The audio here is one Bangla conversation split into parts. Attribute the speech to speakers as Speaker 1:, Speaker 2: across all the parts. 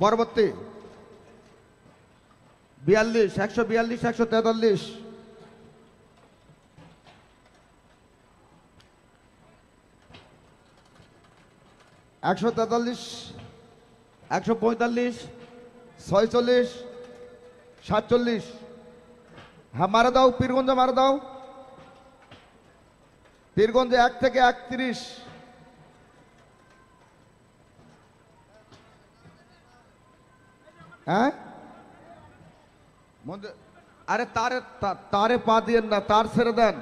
Speaker 1: পরবর্তী 42, 142, 143, 143, 145, 46, 47। হ্যাঁ, মারা দাও, পীরগঞ্জে মারা দাও। পীরগঞ্জে 1 থেকে 31। হ্যাঁ, আরে তারে তারে পা দিয়েন না, তার ছেড়ে দেন।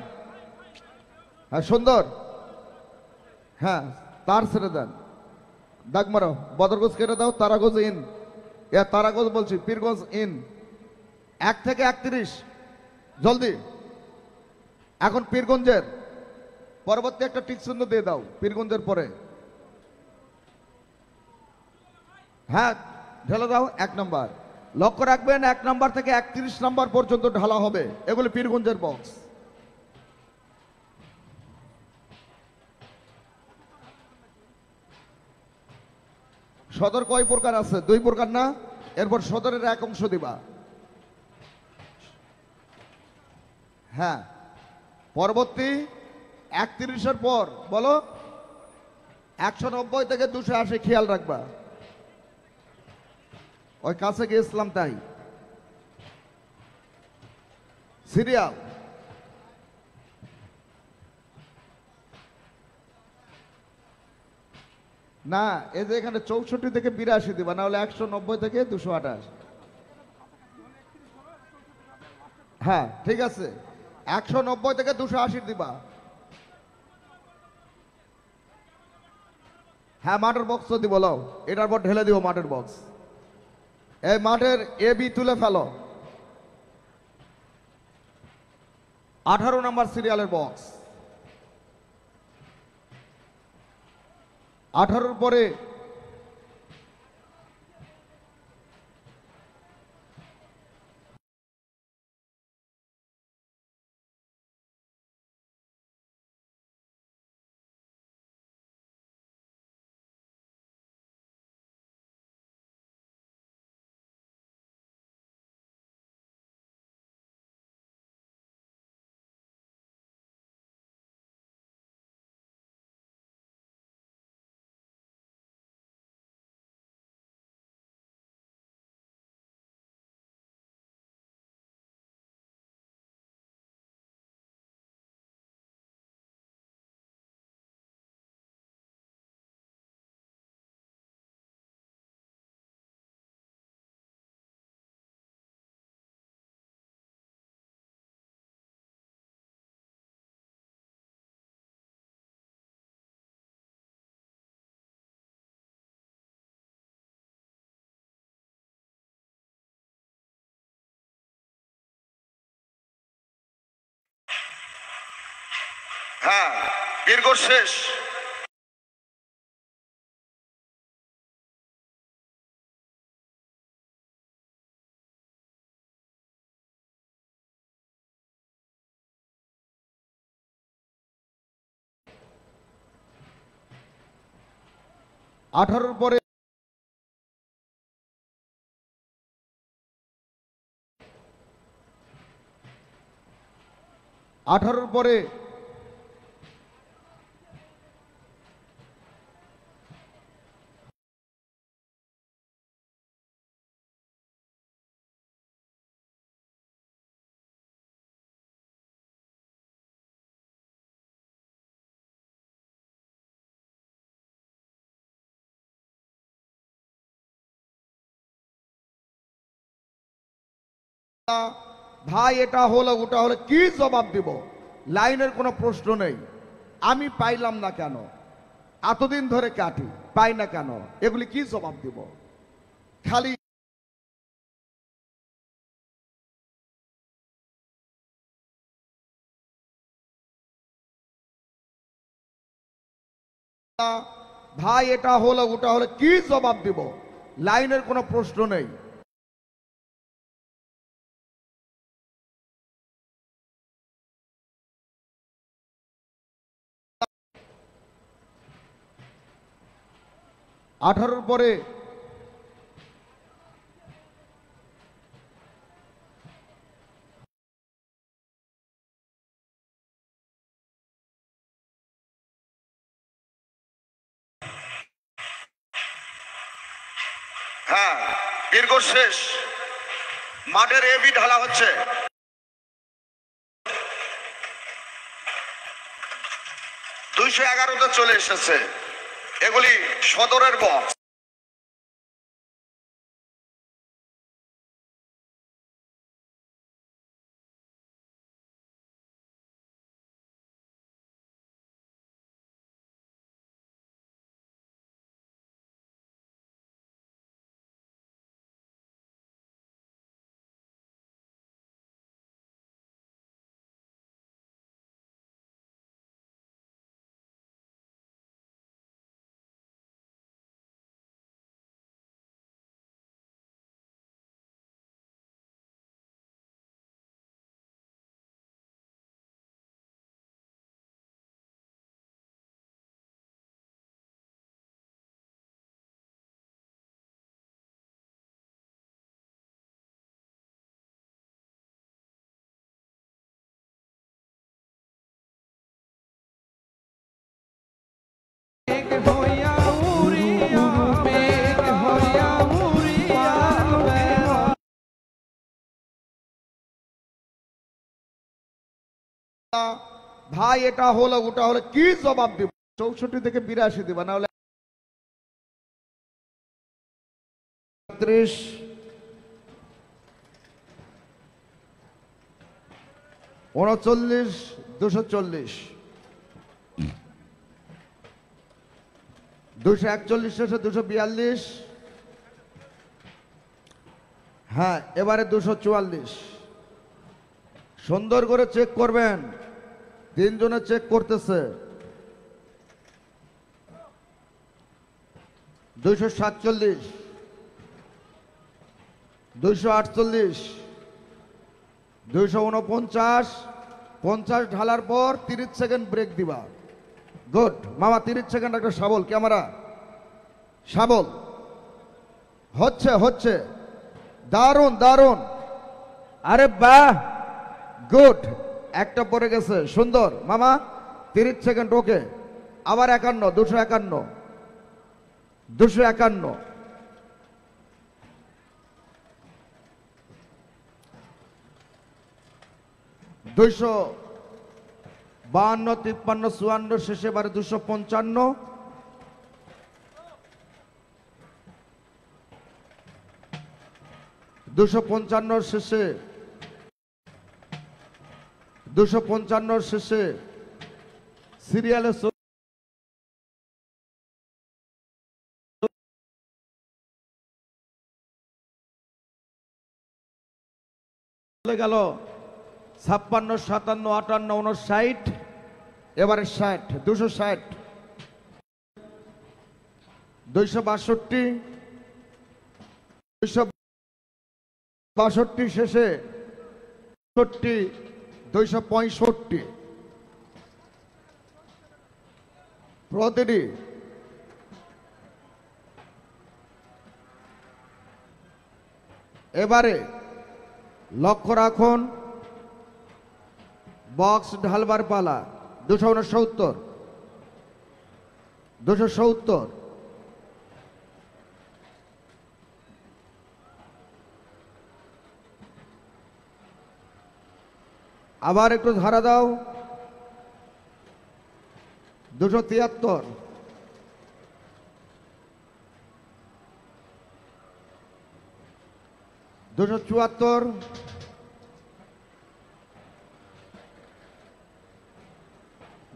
Speaker 1: হ্যাঁ, সুন্দর। হ্যাঁ, তার ছেড়ে দেন। দাগ মারো, বদরগঞ্জ কেটে দাও, তারাগঞ্জ ইন। তারাগঞ্জ বলছি, পীরগঞ্জ ইন। 1 থেকে 31, জলদি। এখন পীরগঞ্জের পরবর্তী একটা টিক চিহ্ন দিয়ে দাও, পীরগঞ্জের পরে। হ্যাঁ, ঢেলে দাও। 1 নম্বর লক্ষ্য রাখবেন, 1 নম্বর থেকে 31 নম্বর পর্যন্ত ঢালা হবে। এগুলি পীরগঞ্জের বক্স। সদর কয় প্রকার আছে? 2 প্রকার না? এরপর সদরের 1 অংশ দিবা। হ্যাঁ, পরবর্তী 31-এর পর বলো 190 থেকে 280, খেয়াল রাখবা। ওই কাছে গিয়েছিলাম তাই। সিরিয়াল না, এই যে এখানে 64 থেকে 82 দিবা, না হলে 190 থেকে 228। হ্যাঁ, ঠিক আছে, 190 থেকে 280 দিবা। হ্যাঁ, মাঠের বক্স দিব, বলো এটার পর ঢেলে দিব মাঠের বক্স। এই মাঠের এ বি তুলে ফেলো। 18 নম্বর সিরিয়ালের বক্স। 18-র পরে হ্যাঁ, দীর্ঘ শেষ। 18-র পরে 18-র পরে ভাই এটা হলো ওটা হলো, কি জবাব দিব? লাইনের কোনো প্রশ্ন নেই। আমি পাইলাম না কেন, এতদিন ধরে কাটি পাই না কেন, এগুলি কি জবাব দিব? খালি ভাই এটা হলো ওটা হলো, কি জবাব দিব? লাইনের কোনো প্রশ্ন নেই। 18-র পরে হ্যাঁ, দীর্ঘ শেষ মাঠের এবি ঢালা হচ্ছে। 211তে চলে এসেছে, এগুলি সদরের বক্স। ভাই এটা হলো ওটা হলো কি জবাব দিব? 64 থেকে 82 দিবা, না হলে 30 39 240 241 শেষে 242। হ্যাঁ, এবারে 244। সুন্দর করে চেক করবেন, তিনজনে চেক করতেছে। 247 248 249। 50 ঢালার পর 30 সেকেন্ড ব্রেক দিবা। গুড মামা, 30 সেকেন্ড একটা শাবল, ক্যামেরা শাবল। হচ্ছে হচ্ছে, দারুন দারুন, আরে বাহ, গুড। একটা পড়ে গেছে, সুন্দর মামা। 30 সেকেন্ড, ওকে। আবার 51 251 251 252 53 54 শেষে এবারে 255 255 শেষে 255 শেষে সিরিয়ালে চলে গেল 56 57 58 59। এবারে 60 260 262 262 শেষে 265 প্রতিটি। এবারে লক্ষ্য রাখুন, বক্স ঢালবার পালা। 269 270 আবার একটু ধারা দাও। 273 274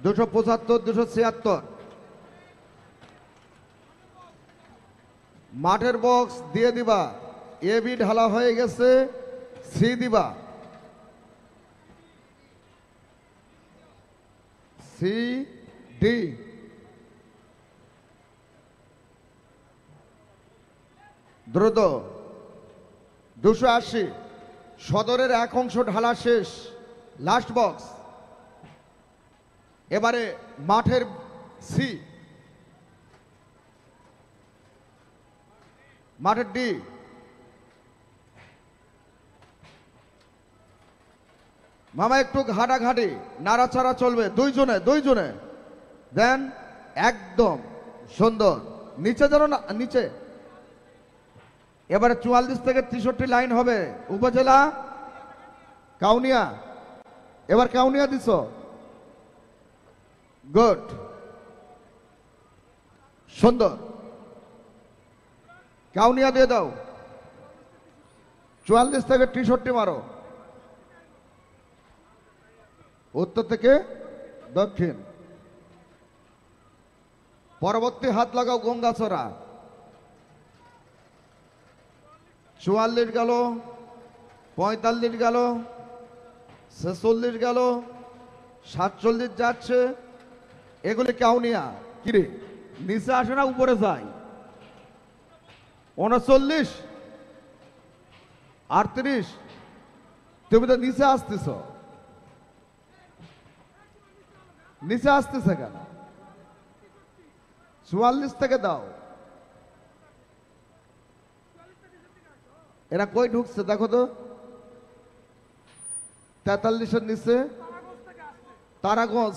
Speaker 1: 275 276। মাঠের বক্স দিয়ে দিবা, এ বি ঢালা হয়ে গেছে, সি দিবা, সি ডি। দ্রুত 280। সদরের এক অংশ ঢালা শেষ, লাস্ট বক্স। এবারে মাঠের সি, মাঠের ডি, মামা একটু ঘাটাঘাটি, নাড়াচাড়া চলবে, দুইজনে দেন, একদম সুন্দর। নিচে যেন না, নিচে এবারে 44 থেকে 63 লাইন হবে। উপজেলা কাউনিয়া, এবার কাউনিয়া দিছ, গুড, সুন্দর। কাউনিয়া দিয়ে দাও, 44 থেকে 63 মারো, উত্তর থেকে দক্ষিণ। পরবর্তী হাত লাগাও গঙ্গাচড়া, 44 গেল, 45 গেল, 46 গেল, 47 যাচ্ছে, এগুলি কাউনিয়া। কিরে নিচে আসে না উপরে যায়? 39, 38, তুমি তো নিচে আসতেছ, নিচে আসতেছে কেন? 44 থেকে দাও। এরা কই ঢুকছে দেখো তো, 43-এর নিচে তারাগঞ্জ।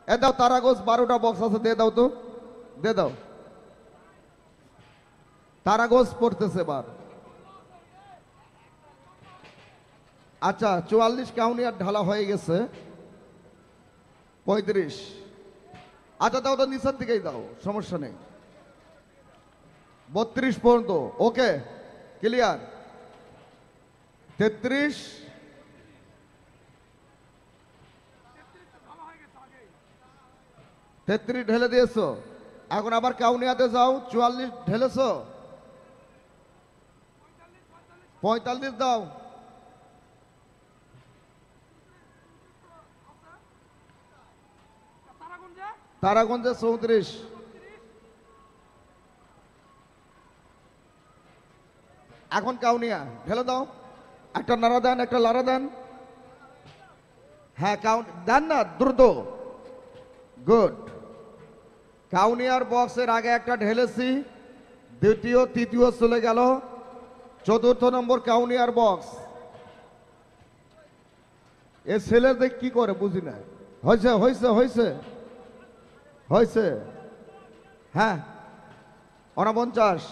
Speaker 1: এ দাও তারাগঞ্জ, 12টা বক্স আছে, দিয়ে দাও তো, দিয়ে দাও। তারাগঞ্জ পড়তেছে এবার। আচ্ছা 44 কাউনিয়ার ঢালা হয়ে গেছে, 35। আচ্ছা দাও তো, নিচের দিকেই দাও, সমস্যা নেই। 32 পর্যন্ত ওকে, ক্লিয়ার। 33, 33 ঢেলে দিয়েছো, এখন আবার কাউনিয়াতে যাও, 44 ঢেলেছো, 45 দাও। তারাগঞ্জে 34, এখন কাউনিয়া ঢেলে দাও। একটা নাড়া দেন, একটা লাড়া দেন। হ্যাঁ দেন না দ্রুত, গুড। কাউনিয়ার বক্সের আগে একটা ঢেলেছি, দ্বিতীয় তৃতীয় চলে গেল, 4র্থ নম্বর কাউনিয়ার বক্স। এ ছেলেদের কি করে বুঝি না। হয়েছে হয়েছে হয়েছে হয়েছে, হ্যাঁ 49,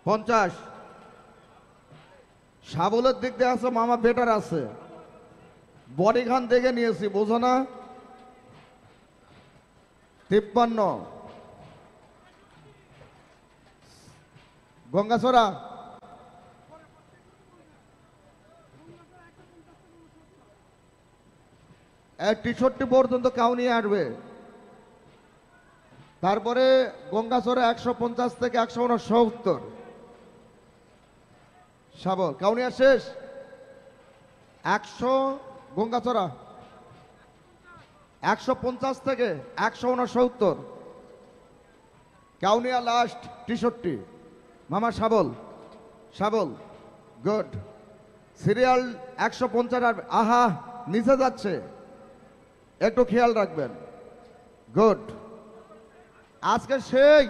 Speaker 1: 50। সাবলের দিক দিয়ে আছে, মামা বেটার আছে, বডি খান দেখে নিয়েছি, বোঝো না। 53, গঙ্গাচড়া, এক 63 পর্যন্ত কাউনিয়া আসবে। তারপরে গঙ্গাচড়া 150 থেকে 169। সাবল কাউনিয়া শেষ, 100 গঙ্গাচড়া, 150 থেকে 169। কাউনিয়া লাস্ট 63। মামা সাবল, সাবল, গুড। সিরিয়াল 150 আর আহা নিচে যাচ্ছে, একটু খেয়াল রাখবেন, গুড। আজকে সেই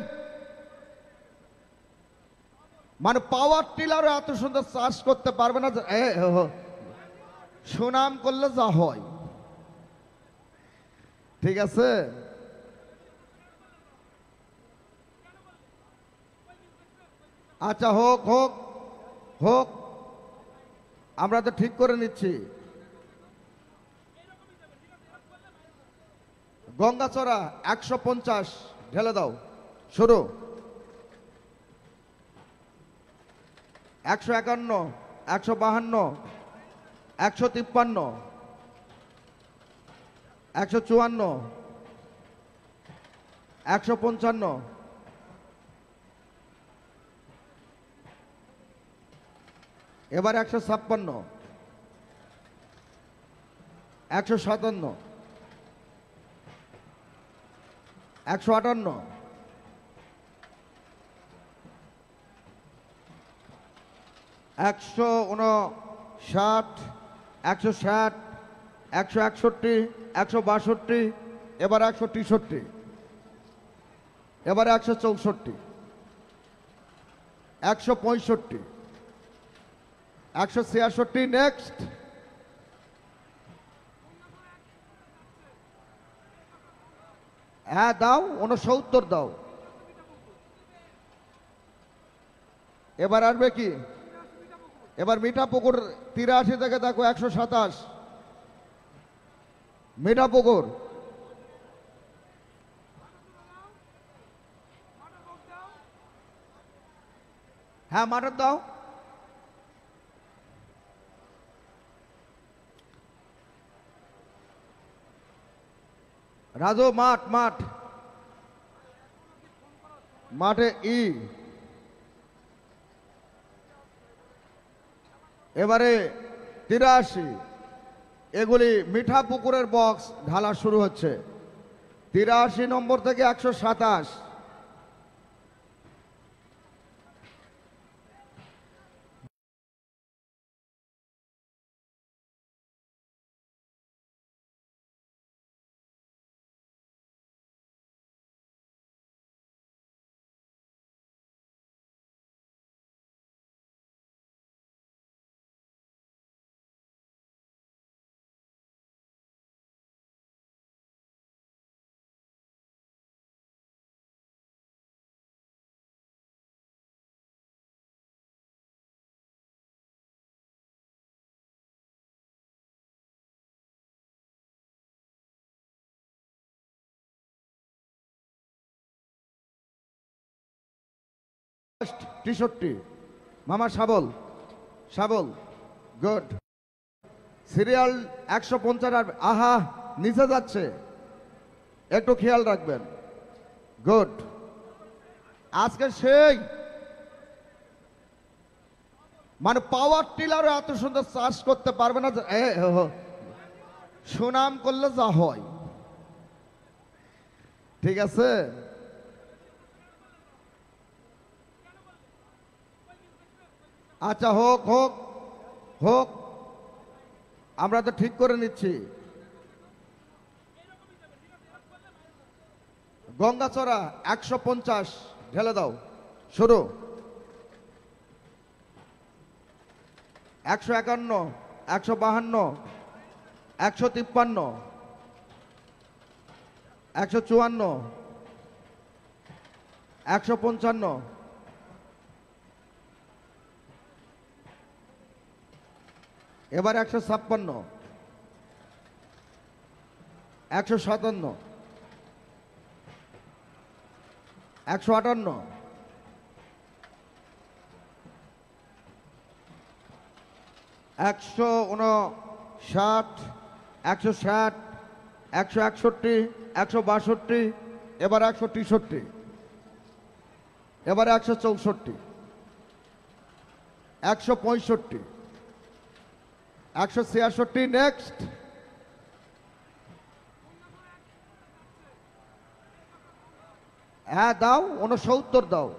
Speaker 1: মানে পাওয়ার টিলারও এত সুন্দর চাষ করতে পারবে না, সুনাম করলে যা হয়, ঠিক আছে। আচ্ছা হোক হোক হোক, আমরা তো ঠিক করে নিচ্ছি। গঙ্গাচড়া 150 ঢেলে দাও, শুরু। 151, 152, 153, 154, 155, এবার 156, 157, 158, 159, 160, 161, 162, এবার 163, এবার 164, 165, 166, নেক্সট। হ্যাঁ দাও, 69 দাও, এবার আসবে কি? এবার মিঠাপুকুর 83 থেকে দেখো 127। মিঠাপুকুর হ্যাঁ মাঠের দাও। রাজু মাঠ মাঠ মাঠে ই। এবারে 83 এগুলি মিঠাপুকুরের বক্স ঢালা শুরু হচ্ছে। 83 নম্বর থেকে 127। টি-শার্টটি মামা শাবল শাবল গুড। সিরিয়াল 150 আর আহা নিচে যাচ্ছে, একটু খেয়াল রাখবেন। গুড। আজকে সেই মানে পাওয়ার টিলারও এত সুন্দর চাষ করতে পারবে না। সুনাম করলে যা হয়। ঠিক আছে, আচ্ছা হোক হোক হোক, আমরা তো ঠিক করে নিচ্ছি। গঙ্গাচড়া 150 ঢেলে দাও, শুরু। 151, 152, 153, 154, 155, এবার 156, 157, 158, 159, 160, 161, 162, এবার 163, এবার 164, 165, 166, নেক্সট। হ্যাঁ দাও, 69 দাও।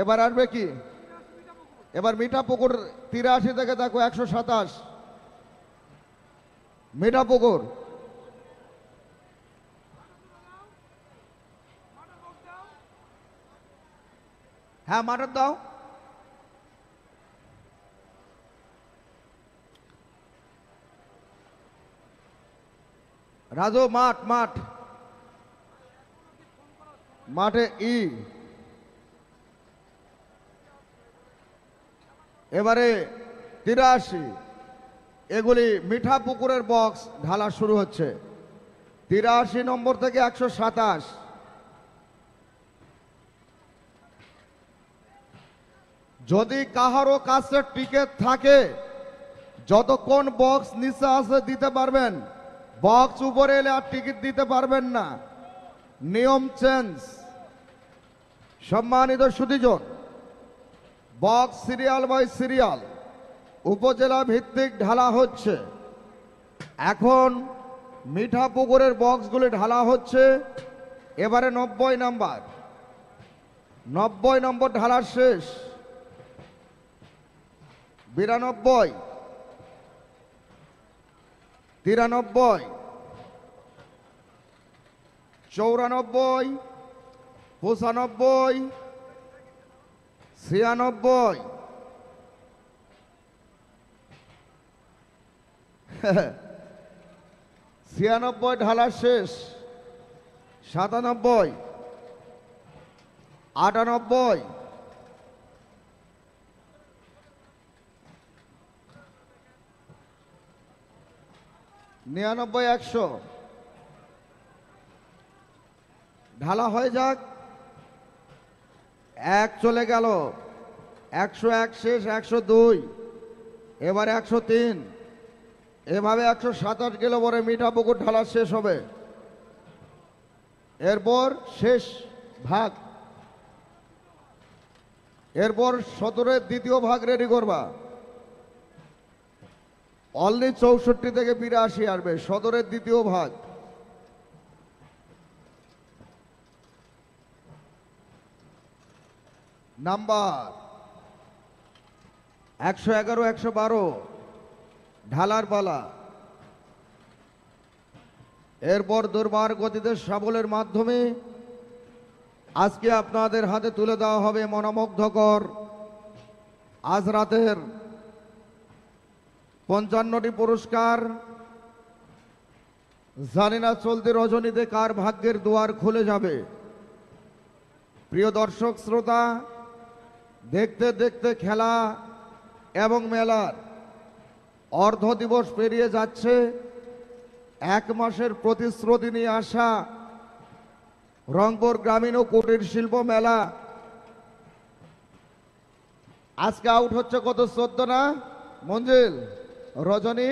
Speaker 1: এবার আসবে কি? এবার মিঠাপুকুর 83 থেকে দেখো 127। মিঠাপুকুর হ্যাঁ মাঠের দাও। রাজু মাঠ মাঠ মাঠে ই। এবারে 83 এগুলি মিঠাপুকুরের বক্স ঢালা শুরু হচ্ছে। 83 নম্বর থেকে 127। যদি কাহারও কাছে টিকিট থাকে, যতক্ষণ বক্স নিচে আছে দিতে পারবেন, বক্স উপরে এলে আর টিকিট দিতে পারবেন না, নিয়ম চেঞ্জ। সম্মানিত সুধীজন, বক্স সিরিয়াল বাই সিরিয়াল উপজেলা ভিত্তিক ঢালা হচ্ছে। এখন মিঠাপুকুরের বক্সগুলি ঢালা হচ্ছে। এবারে 90 নাম্বার, 90 নম্বর ঢালা শেষ। 92, 93, 94, 95, 96, 96 ঢালা শেষ। 97, 98, 99, 100 ঢালা হয়ে যাক। 1 চলে গেল, 101 শেষ, 102, এবারে 103, এভাবে 127 গেলে পরে মিঠাপুকুর ঢালা শেষ হবে। এরপর শেষ ভাগ, এরপর 17-এর দ্বিতীয় ভাগ রেডি করবা। অনলি 64 থেকে 82 আসবে 17-এর দ্বিতীয় ভাগ। নাম্বার 111, 112 ঢালার পালা। এরপর দুর্বার গতিতে শাবলের মাধ্যমে আজকে আপনাদের হাতে তুলে দেওয়া হবে মনোমুগ্ধকর আজ রাতের 55টি পুরস্কার। জানি না চলতি রজনীতে কার ভাগ্যের দুয়ার খুলে যাবে। প্রিয় দর্শক শ্রোতা, দেখতে দেখতে খেলা এবং মেলার অর্ধ দিবস পেরিয়ে যাচ্ছে। 1 মাসের প্রতিশ্রুতি নিয়ে আসা রংপুর গ্রামীণ ও কুটির শিল্প মেলা আজকে আউট হচ্ছে কত? 14 না মঞ্জিল? রজনী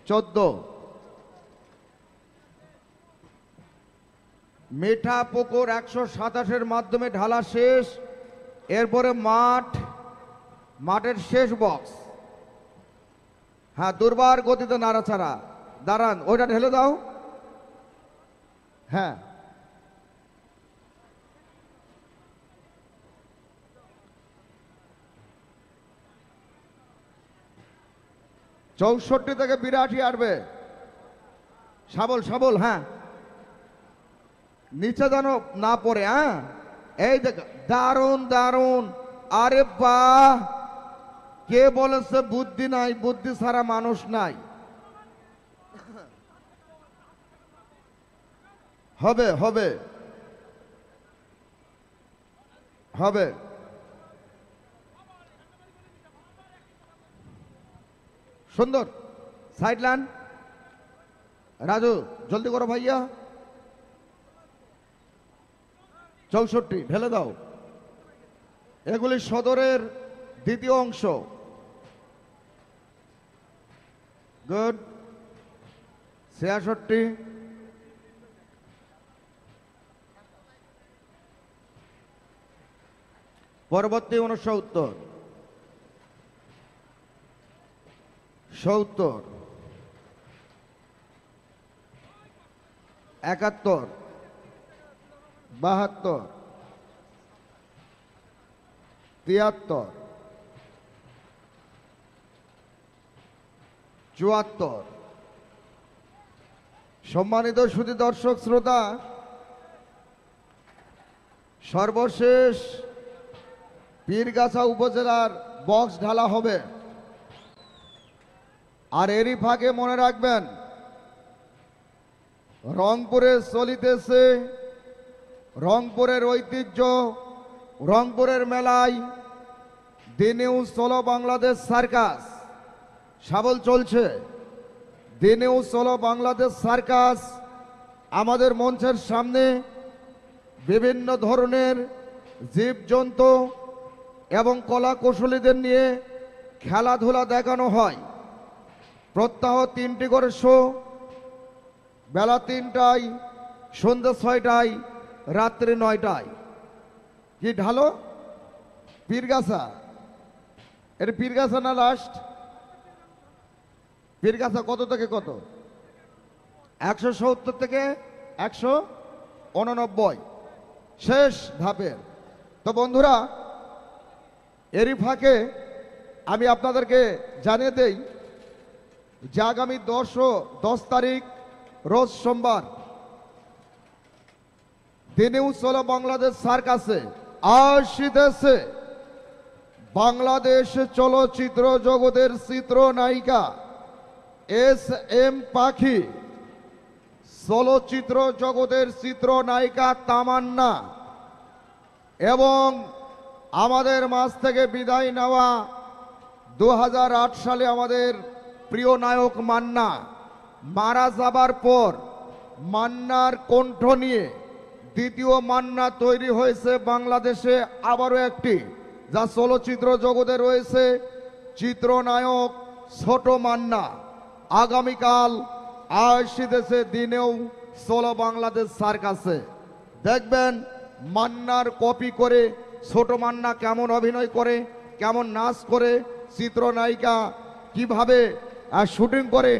Speaker 1: 14। মিঠাপুকুর 127-এর মাধ্যমে ঢালা শেষ। এরপরে মাঠের শেষ বক্স। হ্যাঁ, দুর্বার গতিতে নাড়াচাড়া। দাঁড়ান, ওইটা ঢেলে দাও। হ্যাঁ, চৌষট্টি থেকে 82 আসবে। শাবল, হ্যাঁ, নিচে যেন না পড়ে। হ্যাঁ, এই দেখ, দারুন। আরে বাহ, কে বলেছে বুদ্ধি নাই? বুদ্ধি ছাড়া মানুষ নাই। হবে সুন্দর। সাইড লাইন, রাজু জলদি করো ভাইয়া। 64 ঢেলে দাও। এগুলি সদরের দ্বিতীয় অংশ। গুড। 66, পরবর্তী 69, 70, 71, 72, 73, 74। সম্মানিত সুধী দর্শক শ্রোতা, সর্বশেষ পীরগাছা উপজেলার বক্স ঢালা হবে। আর এরই ফাঁকে মনে রাখবেন, রংপুরে চলিতেছে রংপুরের ঐতিহ্য, রংপুরের মেলায় দিনেও চলো বাংলাদেশ সার্কাস। শাবল চলছে, দিনেও চলো বাংলাদেশ সার্কাস। আমাদের মঞ্চের সামনে বিভিন্ন ধরনের জীবজন্তু এবং কলা কৌশলীদের নিয়ে খেলাধুলা দেখানো হয়। প্রত্যহ 3টি করে শো, বেলা 3টায়, সন্ধ্যা 6টায়, রাত্রি 9টায়। কি ঢালো? পীরগাছা। এটা পীরগাছা না লাস্ট? পীরগাছা কত থেকে কত? 170 থেকে 189 শেষ ধাপের। তো বন্ধুরা, এরই ফাঁকে আমি আপনাদেরকে জানিয়ে দেই যে আগামী 10 তারিখ রোজ সোমবার দিনেও চলো বাংলাদেশ সার্কাসে আসিতেছে বাংলাদেশ চলচ্চিত্র জগতের চিত্রনায়িকা SM পাখি, চলচ্চিত্র জগতের চিত্রনায়িকা তামান্না এবং আমাদের মাঝ থেকে বিদায় নেওয়া 2008 সালে আমাদের প্রিয় নায়ক মান্না মারা যাবার পর মান্নার কণ্ঠ নিয়ে দ্বিতীয় মান্না তৈরি হয়েছে বাংলাদেশে আবারও একটি, যা চলচ্চিত্র জগতে রয়েছে চিত্রনায়ক ছোট মান্না। আগামীকাল আসিতেছে দিনেও চলো বাংলাদেশ সার্কাসে, দেখবেন মান্নার কপি করে ছোট মান্না কেমন অভিনয় করে, কেমন নাচ করে, চিত্রনায়িকা কিভাবে শুটিং করে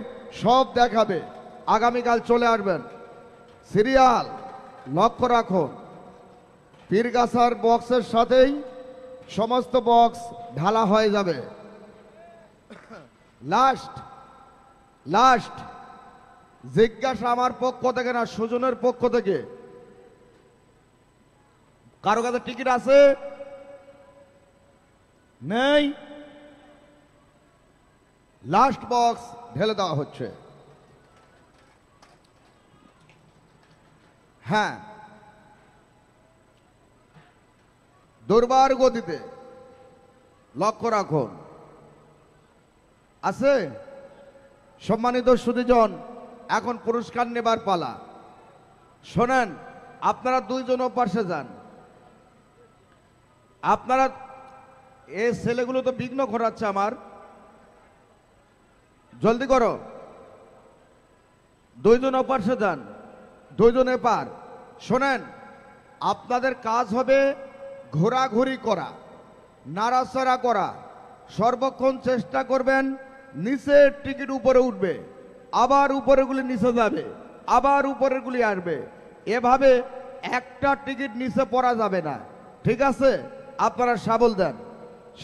Speaker 1: সব দেখাবে। আগামীকাল চলে আসবেন। সিরিয়াল লক্ষ্য রাখুন, পীরগাছার বক্সের সাথেই সমস্ত বক্স ঢালা হয়ে যাবে। লাস্ট জিজ্ঞাসা আমার পক্ষ থেকে না, সুজনের পক্ষ থেকে, কারো কাছে টিকিট আছে? নেই? লাস্ট বক্স ঢেলে দেওয়া হচ্ছে। হ্যাঁ, দুর্বার গতিতে লক্ষ্য রাখুন। আছে? সম্মানিত সুধীজন, এখন পুরস্কার নেবার পালা। শোনেন, আপনারা দুইজন পাশে যান। আপনারা এই ছেলেগুলো তো বিঘ্ন ঘটাচ্ছে আমার, জলদি করো। দুইজন পাশে যান, দুইজনে পার। শোনেন, আপনাদের কাজ হবে ঘোরাঘুরি করা, নাড়াচাড়া করা, সর্বক্ষণ চেষ্টা করবেন নিচের টিকিট উপরে উঠবে, আবার উপরেগুলি নিচে যাবে, আবার উপরেরগুলি আসবে, এভাবে একটা টিকিট নিচে পড়া যাবে না। ঠিক আছে? আপনারা সাবল দেন,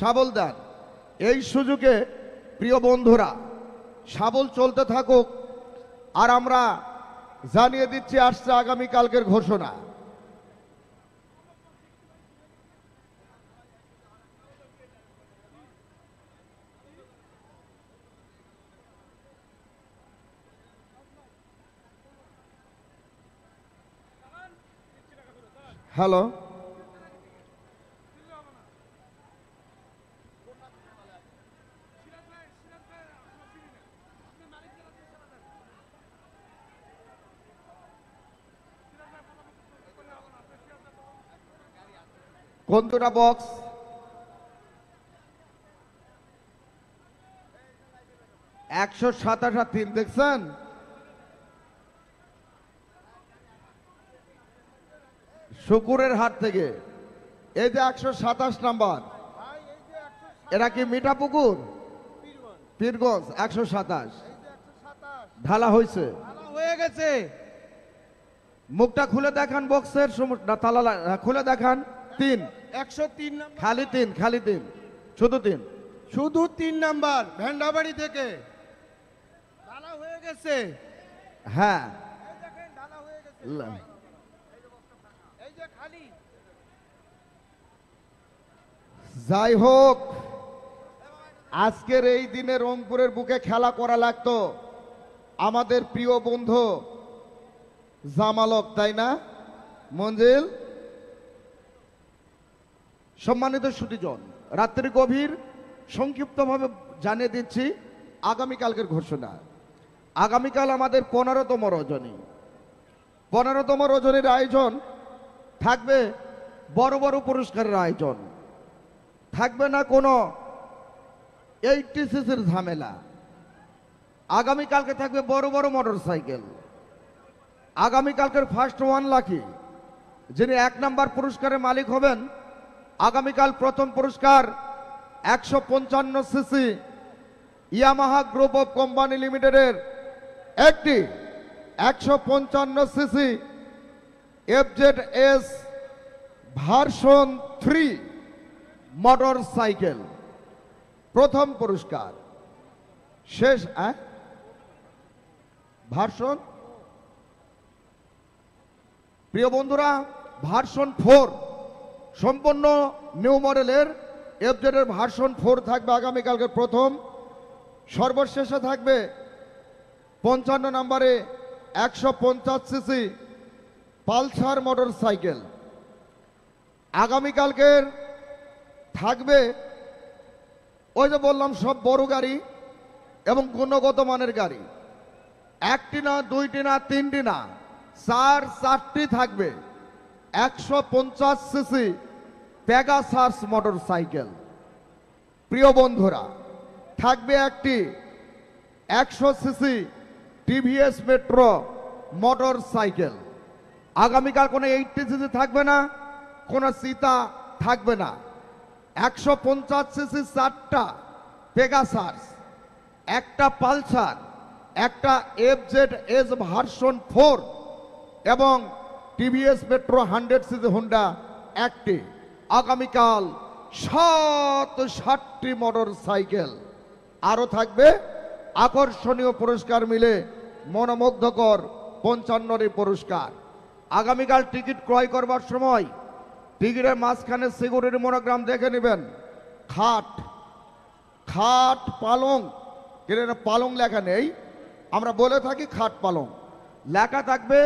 Speaker 1: সাবল দেন। এই সুযোগে প্রিয় বন্ধুরা সাবল চলতে থাকুক, আর আমরা জানিয়ে দিচ্ছি আসছে আগামীকালকের ঘোষণা। হ্যালো, কোন দুটা বক্স? একশো 27 দেখছেন? শুকুরের হাট থেকে এই যে 127 নাম্বার, এরা কি মিঠাপুকুর? পীরগঞ্জ 127 ঢালা হয়েছে,
Speaker 2: হয়ে গেছে।
Speaker 1: মুখটা খুলে দেখান, বক্সের তালা খুলে দেখান। 3
Speaker 2: 103 নাম্বার,
Speaker 1: খালি 3, খালি 3, শুধু 3,
Speaker 2: শুধু 3 নাম্বার ভেন্ডাবাড়ি থেকে ঢালা হয়ে গেছে।
Speaker 1: হ্যাঁ।
Speaker 2: এই দেখেন ঢালা হয়ে গেছে, এই যে খালি।
Speaker 1: যাই হোক, আজকের এই দিনে রংপুরের বুকে খেলা করা লাগতো আমাদের প্রিয় বন্ধু জামালক, তাই না মঞ্জিল? সম্মানিত সুধীজন, রাত্রি গভীর সংক্ষিপ্তভাবে জানিয়ে দিচ্ছি আগামীকালকের ঘোষণা। আগামীকাল আমাদের 15তম রজনী, 15তম রজনীর আয়োজন থাকবে, বড় বড় পুরস্কারের আয়োজন থাকবে না কোনো 80 সিসির ঝামেলা। আগামীকালকে থাকবে বড় বড় মোটর সাইকেল। আগামীকালকের ফার্স্ট 1 লাখি যিনি 1 নাম্বার পুরস্কারের মালিক হবেন, আগামীকাল প্রথম পুরস্কার 155 CC Yamaha group of company লিমিটেডের একটি 155 CC FZS version 3 motor cycle প্রথম পুরস্কার। শেষ ভার্সন, প্রিয় বন্ধুরা, ভার্সন 4 সম্পূর্ণ নিউ মডেলের FZ এর ভার্সন 4 থাকবে আগামীকালকে প্রথম। সর্বশেষে থাকবে 55 নম্বরে 150 সিসি পালসার মোটর সাইকেল। আগামীকালকের থাকবে ওই যে বললাম সব বড় গাড়ি এবং গুণগত মানের গাড়ি, একটি না দুইটি না তিনটি না চারটি থাকবে 150 সিসি পেগাসাস মোটর সাইকেল। প্রিয় বন্ধুরা, থাকবে একটি 100 CC TVS metro motor cycle. আগামীকাল কোনো 80 সিসি থাকবে না, কোনো সীতা থাকবে না। 150 সিসি 4টা পেগাসাস, একটা পালসার, একটা FZ এস ভার্সন 4 এবং টিভিএস মেট্রো 100 সিসি হোন্ডা একটি। আগামীকাল 60টি মোটর সাইকেল। আরও থাকবে আকর্ষণীয় পুরস্কার মিলে মনোমুগ্ধকর 55টি পুরস্কার। আগামীকাল টিকিট ক্রয় করবার সময় টিকিটের মাঝখানে সিকিউরিটি মনোগ্রাম দেখে নেবেন। খাট পালং, কিন্তু পালং লেখা নেই, আমরা বলে থাকি খাট পালং। লেখা থাকবে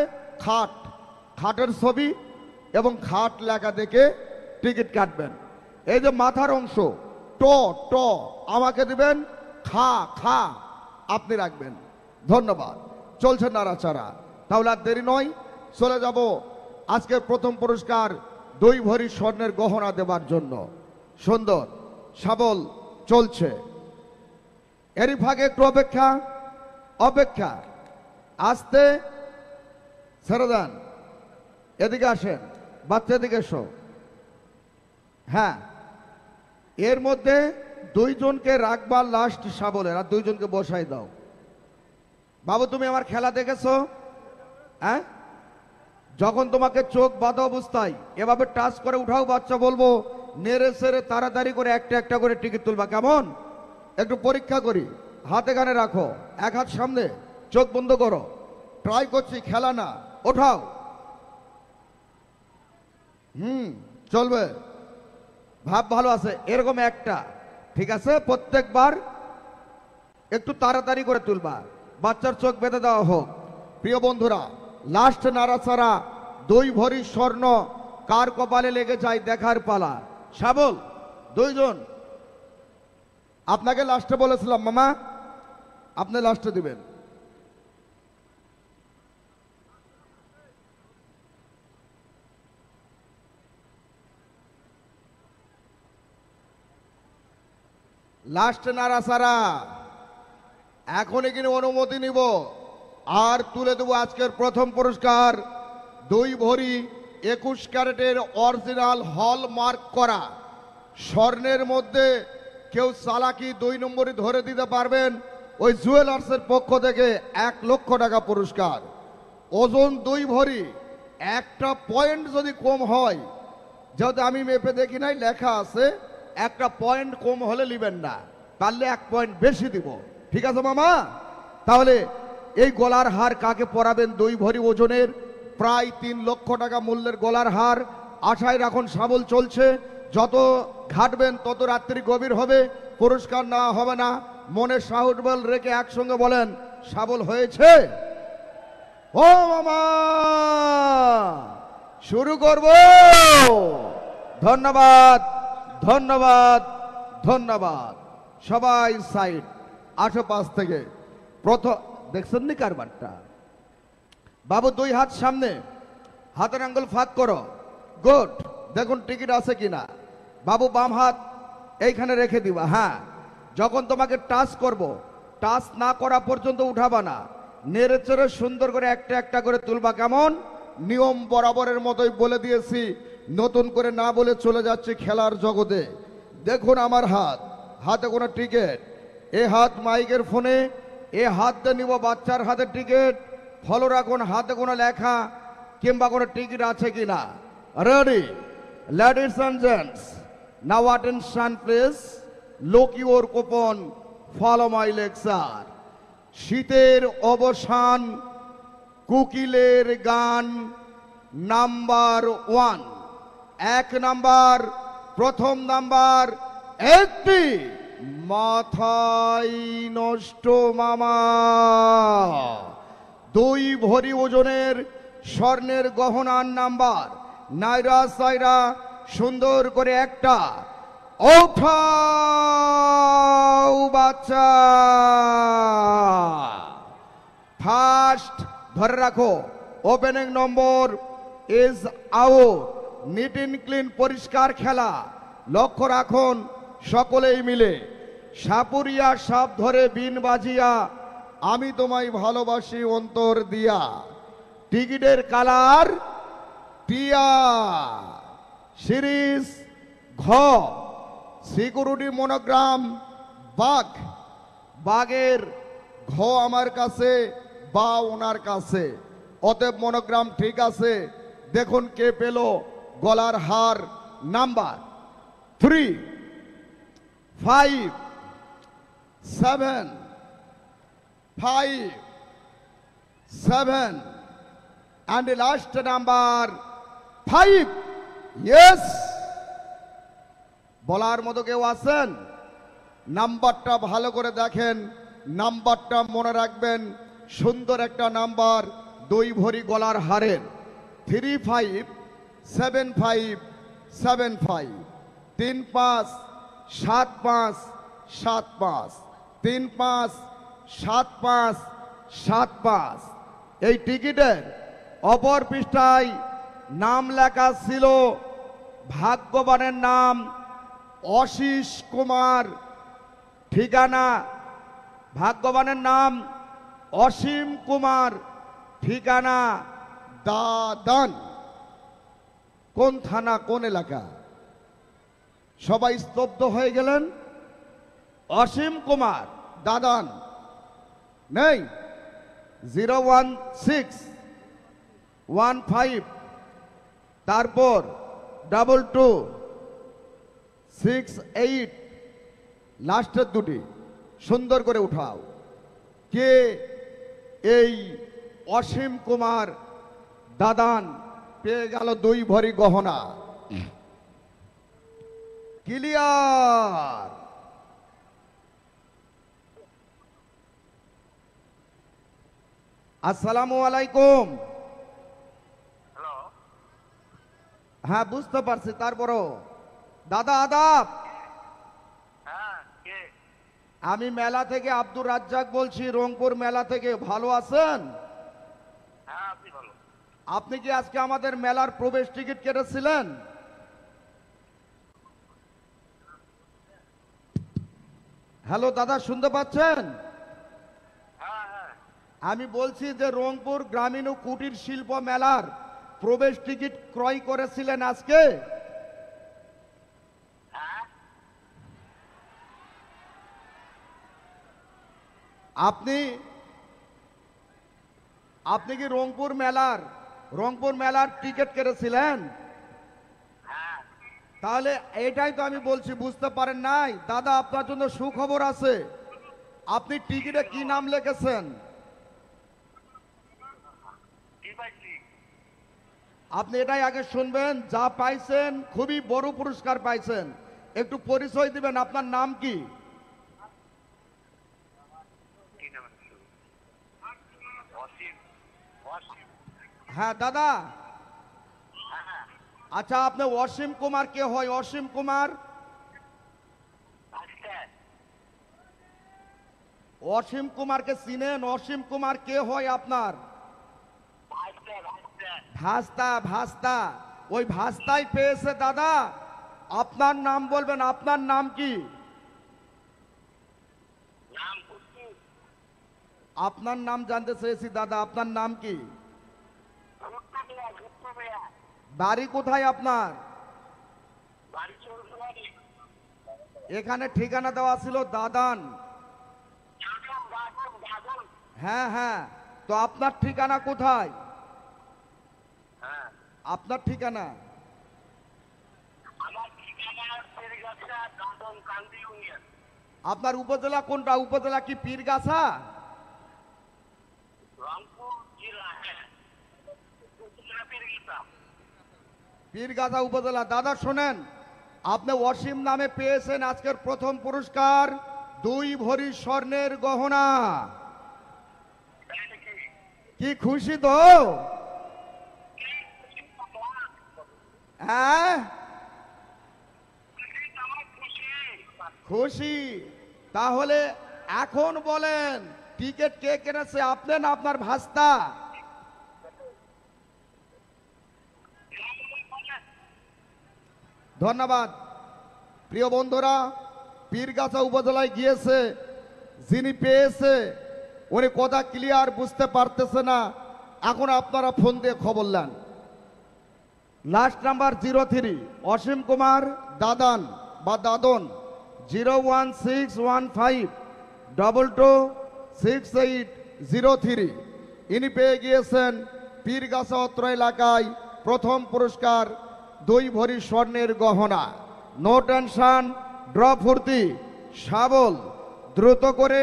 Speaker 1: খাটের ছবি এবং খাট লেখা দেখে টিকিট কাটবেন। এই যে মাথার অংশ ট আমাকে দিবেন, খা আপনি রাখবেন। ধন্যবাদ। চলছে নাড়াচাড়া। তাহলে আর দেরি নয়, চলে যাব আজকের প্রথম পুরস্কার 2 ভরি স্বর্ণের গহনা দেবার জন্য। সুন্দর সাবল চলছে, এরই ফাঁকে একটু অপেক্ষা আসতে ছেড়ে দেন। এদিকে আসেন, বাচ্চা এদিকে এসো। হ্যাঁ, এর মধ্যে 2 জনকে রাখবার লাস্ট সাবলের, আর 2 জনকে বসাই দাও। বাবু, তুমি আমার খেলা দেখেছো? হ্যাঁ, যখন তোমাকে চোখ বাঁধা অবস্থায় এভাবে টাচ করে উঠাও বাচ্চা, বলবো নেড়ে সেরে তাড়াতাড়ি করে একটা করে টিকিট তুলবা। কেমন? একটু পরীক্ষা করি। হাতে কানে রাখো, এক হাত সামনে, চোখ বন্ধ করো। ট্রাই করছি, খেলা না। ওঠাও। চলবে, ভাব ভালো আছে। এরকম একটা, ঠিক আছে? প্রত্যেকবার একটু তাড়াতাড়ি করে তুলবা, বাচ্চার চোখ বেঁধে দেওয়া হোক। প্রিয় বন্ধুরা, লাস্ট নাড়াচাড়া 2 ভরি স্বর্ণ কার কপালে লেগে যায় দেখার পালা। সাবল 2 জন, আপনাকে লাস্টে বলেছিলাম মামা, আপনি লাস্টে দিবেন। লাস্ট নাড়াচাড়া এখনই কিন্তু অনুমতি নিব, আর তুলে দেবো আজকের প্রথম পুরস্কার 2 ভরি 21 ক্যারেটের অরিজিনাল হলমার্ক করা স্বর্ণের মধ্যে। কেউ চালাকি 2 নম্বরই ধরে দিতে পারবেন, ওই জুয়েলার্সের পক্ষ থেকে 1 লক্ষ টাকা পুরস্কার। ওজন 2 ভরি, একটা পয়েন্ট যদি কম হয়, যেহেতু আমি মেপে দেখি নাই, লেখা আছে একটা পয়েন্ট কম হলে নিবেন না, পারলে 1 পয়েন্ট বেশি দিব। ঠিক আছে মামা? তাহলে এই গলার হার কাকে পরাবেন? 2 ভরি ওজনের প্রায় 3 লক্ষ টাকা মূল্যের গলার হার। আশায় রাখুন, সাবল চলছে, যত ঘাটবেন তত রাত্রি গভীর হবে, পুরস্কার নেওয়া হবে না। মনে সাহস বল রেখে একসঙ্গে বলেন, সাবল হয়েছে। ও মামা, শুরু করব। ধন্যবাদ ধন্যবাদ ধন্যবাদ। সবাই সাইড, আশেপাশ থেকে প্রথম দেখছেন নি কারবারটা? বাবু 2 হাত সামনে, হাতের আঙ্গুল ফাঁক করো। গুড। দেখুন টিকিট আছে কিনা। বাবু বাম হাত এইখানে রেখে দিবা। হ্যাঁ, যখন তোমাকে টাচ করব, টাচ না করা পর্যন্ত উঠাবা না, নেড়ে চেড়ে সুন্দর করে একটা করে তুলবা। কেমন? নিয়ম বরাবরের মতোই বলে দিয়েছি, নতুন করে না বলে চলে যাচ্ছে খেলার জগতে। দেখুন আমার হাতে কোনো টিকিট, এ হাত মাইকের ফোনে, এ হাত দিয়ে নিব বাচ্চার হাতে টিকিট। ফলো রাখুন হাতে কোনো লেখা কিংবা কোনো টিকিট আছে কিনা। Ready? Ladies and gents, now attention please, look your coupon, follow my lecture. শীতের অবসান, কোকিলের গান, নাম্বার 1। 1 নাম্বার, প্রথম নাম্বার, একটি মাথায় নষ্ট মামা। 2 ভরি ওজনের স্বর্ণের গহনার নাম্বার, নাইরা সাইরা সুন্দর করে একটা ওঠাও বাচ্চা, ফার্স্ট ধরে রাখো, opening number is out. Neat in clean, পরিষ্কার খেলা, লক্ষ্য রাখুন সকলেই মিলে। সাপুরিয়া সাপ ধরে বিন বাজিয়া, আমি তোমায় ভালোবাসি অন্তর দিয়া। টিকিটের কালার টিয়া। সিরিজ ঘ, সিকিউরিটি মনোগ্রাম বাঘ। বাঘের ঘ আমার কাছে, বা ওনার কাছে, অতএব মনোগ্রাম ঠিক আছে। দেখুন কে পেল গলার হার number 3, 5, 7, 5, 7 and the last number 5. Yes, বলার মতো কেউ আছেন? নাম্বারটা ভালো করে দেখেন, নাম্বারটা মনে রাখবেন। সুন্দর একটা নাম্বার, 2 ভরি গলার হারের। 3, 5, 7, 5, 7, 5, 3, 5, 7, 5, 7, 5, 3, 5, 7, 5, 7, 5। এই টিকিটের অপর পৃষ্ঠায় নাম লেখা ছিল, ভাগ্যবানের নাম অশিস কুমার, ঠিকানা, ভাগ্যবানের নাম অসীম কুমার, ঠিকানা দাদান। কোন থানা, কোন এলাকা? সবাই স্তব্ধ হয়ে গেলেন। অসীম কুমার, দাদান নেই। 01615, তারপর 2268, লাস্টের দুটি সুন্দর করে উঠাও। কে এই অসীম কুমার দাদান পেয়ে গেল 2 ভরি গহনা। ক্লিয়ার। আসসালামু আলাইকুম। হ্যাঁ বুঝতে পারছি, তারপরও দাদা আদাব। আমি মেলা থেকে আব্দুর রাজ্জাক বলছি, রংপুর মেলা থেকে। ভালো আছেন? আপনি কি আজকে আমাদের মেলার প্রবেশ টিকিট কেটেছিলেন? হ্যালো দাদা, শুনতে পাচ্ছেন? আমি বলছি যে রংপুর গ্রামীণ ও কুটির শিল্প মেলার প্রবেশ টিকিট ক্রয় করেছিলেন আজকে? আপনি আপনি কি রংপুর মেলার টিকিট কেটেছিলেন? তাহলে এটাই তো আমি বলছি, বুঝতে পারেন নাই? দাদা আপনার জন্য সুখবর আছে। আপনি টিকিটে কি নাম লিখেছেন? আপনি এটাই আগে শুনবেন। যা পাইছেন খুবই বড় পুরস্কার পাইছেন। একটু পরিচয় দিবেন, আপনার নাম কি? হ্যাঁ দাদা। আচ্ছা, আপনি অসীম কুমার কে হয়? অসীম কুমার, অসীম কুমারকে চিনেন? অসীম কুমার কে হয় আপনার? ভাস্তা। ওই ভাস্তাই পেয়েছে দাদা। আপনার নাম বলবেন, আপনার নাম কি? আপনার নাম জানতে চেয়েছি দাদা, আপনার নাম কি? বাড়ি কোথায় আপনার? এখানে ঠিকানা দেওয়া ছিল দাদান। হ্যাঁ, তো আপনার ঠিকানা কোথায়? আপনার ঠিকানা? আপনার উপজেলা কোনটা? উপজেলা কি পীরগাছা? পীরগাছা উপজেলা। দাদা শোনেন, আপনি অসীম নামে পেয়েছেন আজকের প্রথম পুরস্কার, 2 ভরি স্বর্ণের গহনা। কি খুশি তো? হ্যাঁ, খুশি? তাহলে এখন বলেন টিকিট কে কিনেছে, আপনি না আপনার ভাস্তা? ধন্যবাদ। প্রিয় বন্ধুরা, পীরগাছা উপজেলায় গিয়েছে, যিনি পেয়েছে উনি কথা ক্লিয়ার বুঝতে পারতেছে না, এখন আপনারা ফোন দিয়ে খবর নেন। লাস্ট নাম্বার 03 অসীম কুমার দাদান বা দাদন 01615226803। ইনি পেয়ে গিয়েছেন পীরগাছা অত্র এলাকায় প্রথম পুরস্কার 2 ভরি স্বর্ণের গহনা। নো টেনশন, ড্র ফুর্তি, শাবল, দ্রুত করে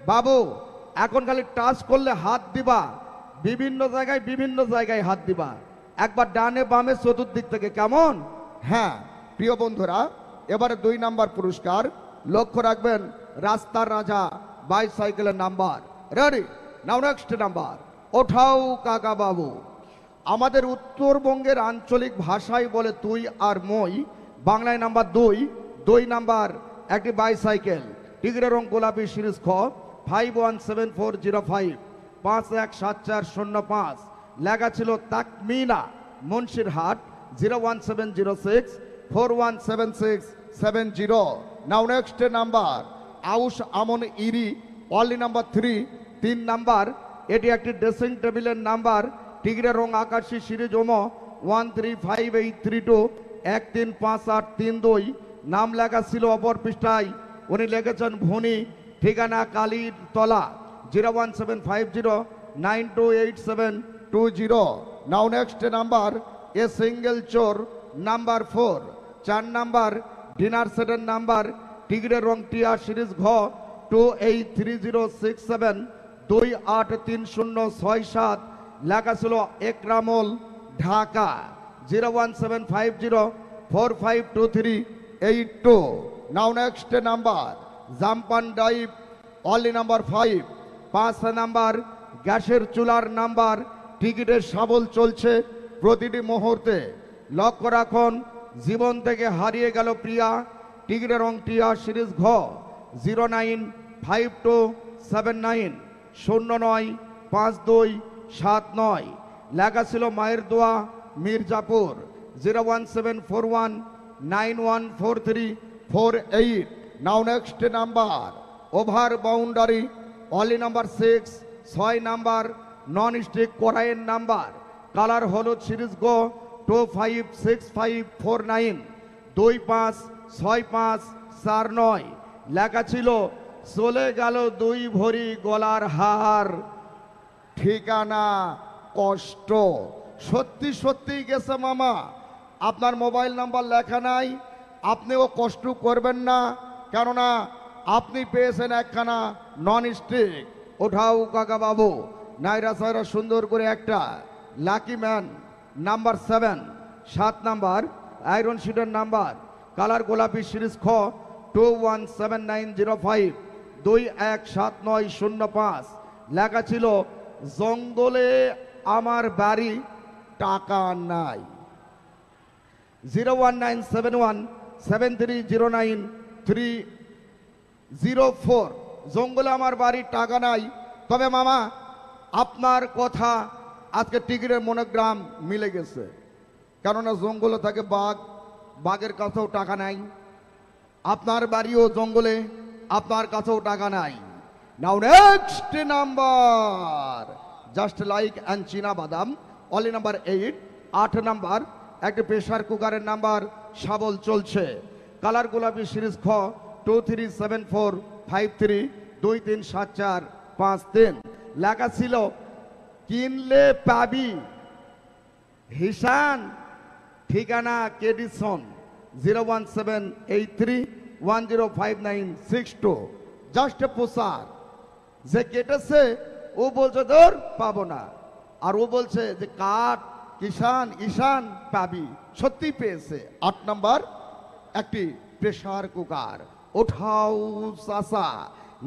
Speaker 1: বাবু। এখন খালি টাচ করলে হাত দিবা, বিভিন্ন জায়গায় হাত দিবা, একবার ডানে বামে চতুর্দিক থেকে, কেমন? হ্যাঁ প্রিয় বন্ধুরা, এবারে 2 নাম্বার পুরস্কার। লক্ষ্য রাখবেন রাস্তার রাজা বাইসাইকেলের number. Ready now, next number ওঠাও কাকা বাবু। আমাদের উত্তরবঙ্গের আঞ্চলিক ভাষায় বলে তুই আর মই, বাংলায় নাম্বার 2 নাম্বার একটি বাইসাইকেল, টিগরের রং গোলাপি, সিরিজ খ 517405 517405। লেখা ছিল তাকমিনা মুন্সিরহাট 01706 417670। নাও নেক্সট নাম্বার আউশ আমন ইরি, অনলি নাম্বার 3 নাম্বার। এটি একটি ড্রেসিং টেবিলের নাম্বার, টিগরের রং আকাশী, সিরিজ ওমো 135832 135832। নাম লেখা ছিল অপর পৃষ্ঠায়, উনি লিখেছেন ভুনি, ঠিকানা কালীর তলা 01750928720। Now next number a single চোর নাম্বার 4 4 নাম্বার ডিনার সেটের নাম্বার, টিগরের রং টিয়া, সিরিজ ঘ 283067 283067। লেখা ছিল Ekramul, Dhaka 01750452382। Now next number jump and dive, only number 5 5 number গ্যাসের চুলার নাম্বার, টিকিটের শাবল চলছে প্রতিটি মুহূর্তে। লক্ষ্য রাখুন জীবন থেকে হারিয়ে গেল প্রিয়া, টিকিটের রং টিয়া, সিরিজ ঘ 09527909527। লেখা ছিল মায়ের দোয়া, Mirzapur 01741914348। Now next number over boundary, only number 6 number non stick কড়াইয়ের নাম্বার, কালার হলুদ, সিরিজ গো 256549 256549। লেখা ছিল চলে গেল 2 ভরি গলার হার, ঠিকানা কষ্ট। সত্যি সত্যি গেছে মামা, আপনার মোবাইল নাম্বার লেখা নাই, আপনিও কষ্ট করবেন না, কেননা আপনি পেয়েছেন একখানা নন স্টিক। ওঠাও কাকা বাবু, নাইরা সাইরা সুন্দর করে একটা lucky man number 7 number iron শিটের নাম্বার, কালার গোলাপি, সিরিজ খ 217905 217905। লেখা ছিল জঙ্গলে আমার বাড়ি, টাকা নাই 0197173093004। জঙ্গলে আমার বাড়ি, টাকা নাই। তবে মামা আপনার কথা আজকে টিকিটের মনোগ্রাম মিলে গেছে, কেননা জঙ্গলে থাকে বাঘ, বাঘের কাছেও টাকা নাই, আপনার বাড়িও জঙ্গলে, আপনার কাছেও টাকা নাই। Now next number just like and চীনা বাদাম, অনলি নাম্বার 8 নাম্বার একটি প্রেসার কুকারের নাম্বার, শাবল চলছে, কালার গোলাপি, সিরিজ খ 237453237453। লেখা ছিল কিনলে পাবি হিসান, ঠিকানা কেডিসন 01783105962। জাস্ট পোশাক যে কেটেছে ও বলছে ধর পাবো না, আর ও বলছে যে কাঠ কিষান ঈশান পাবি, সত্যি পেয়েছে। 8 নাম্বার একটি প্রেসার কুকার। ওঠাও চাষা,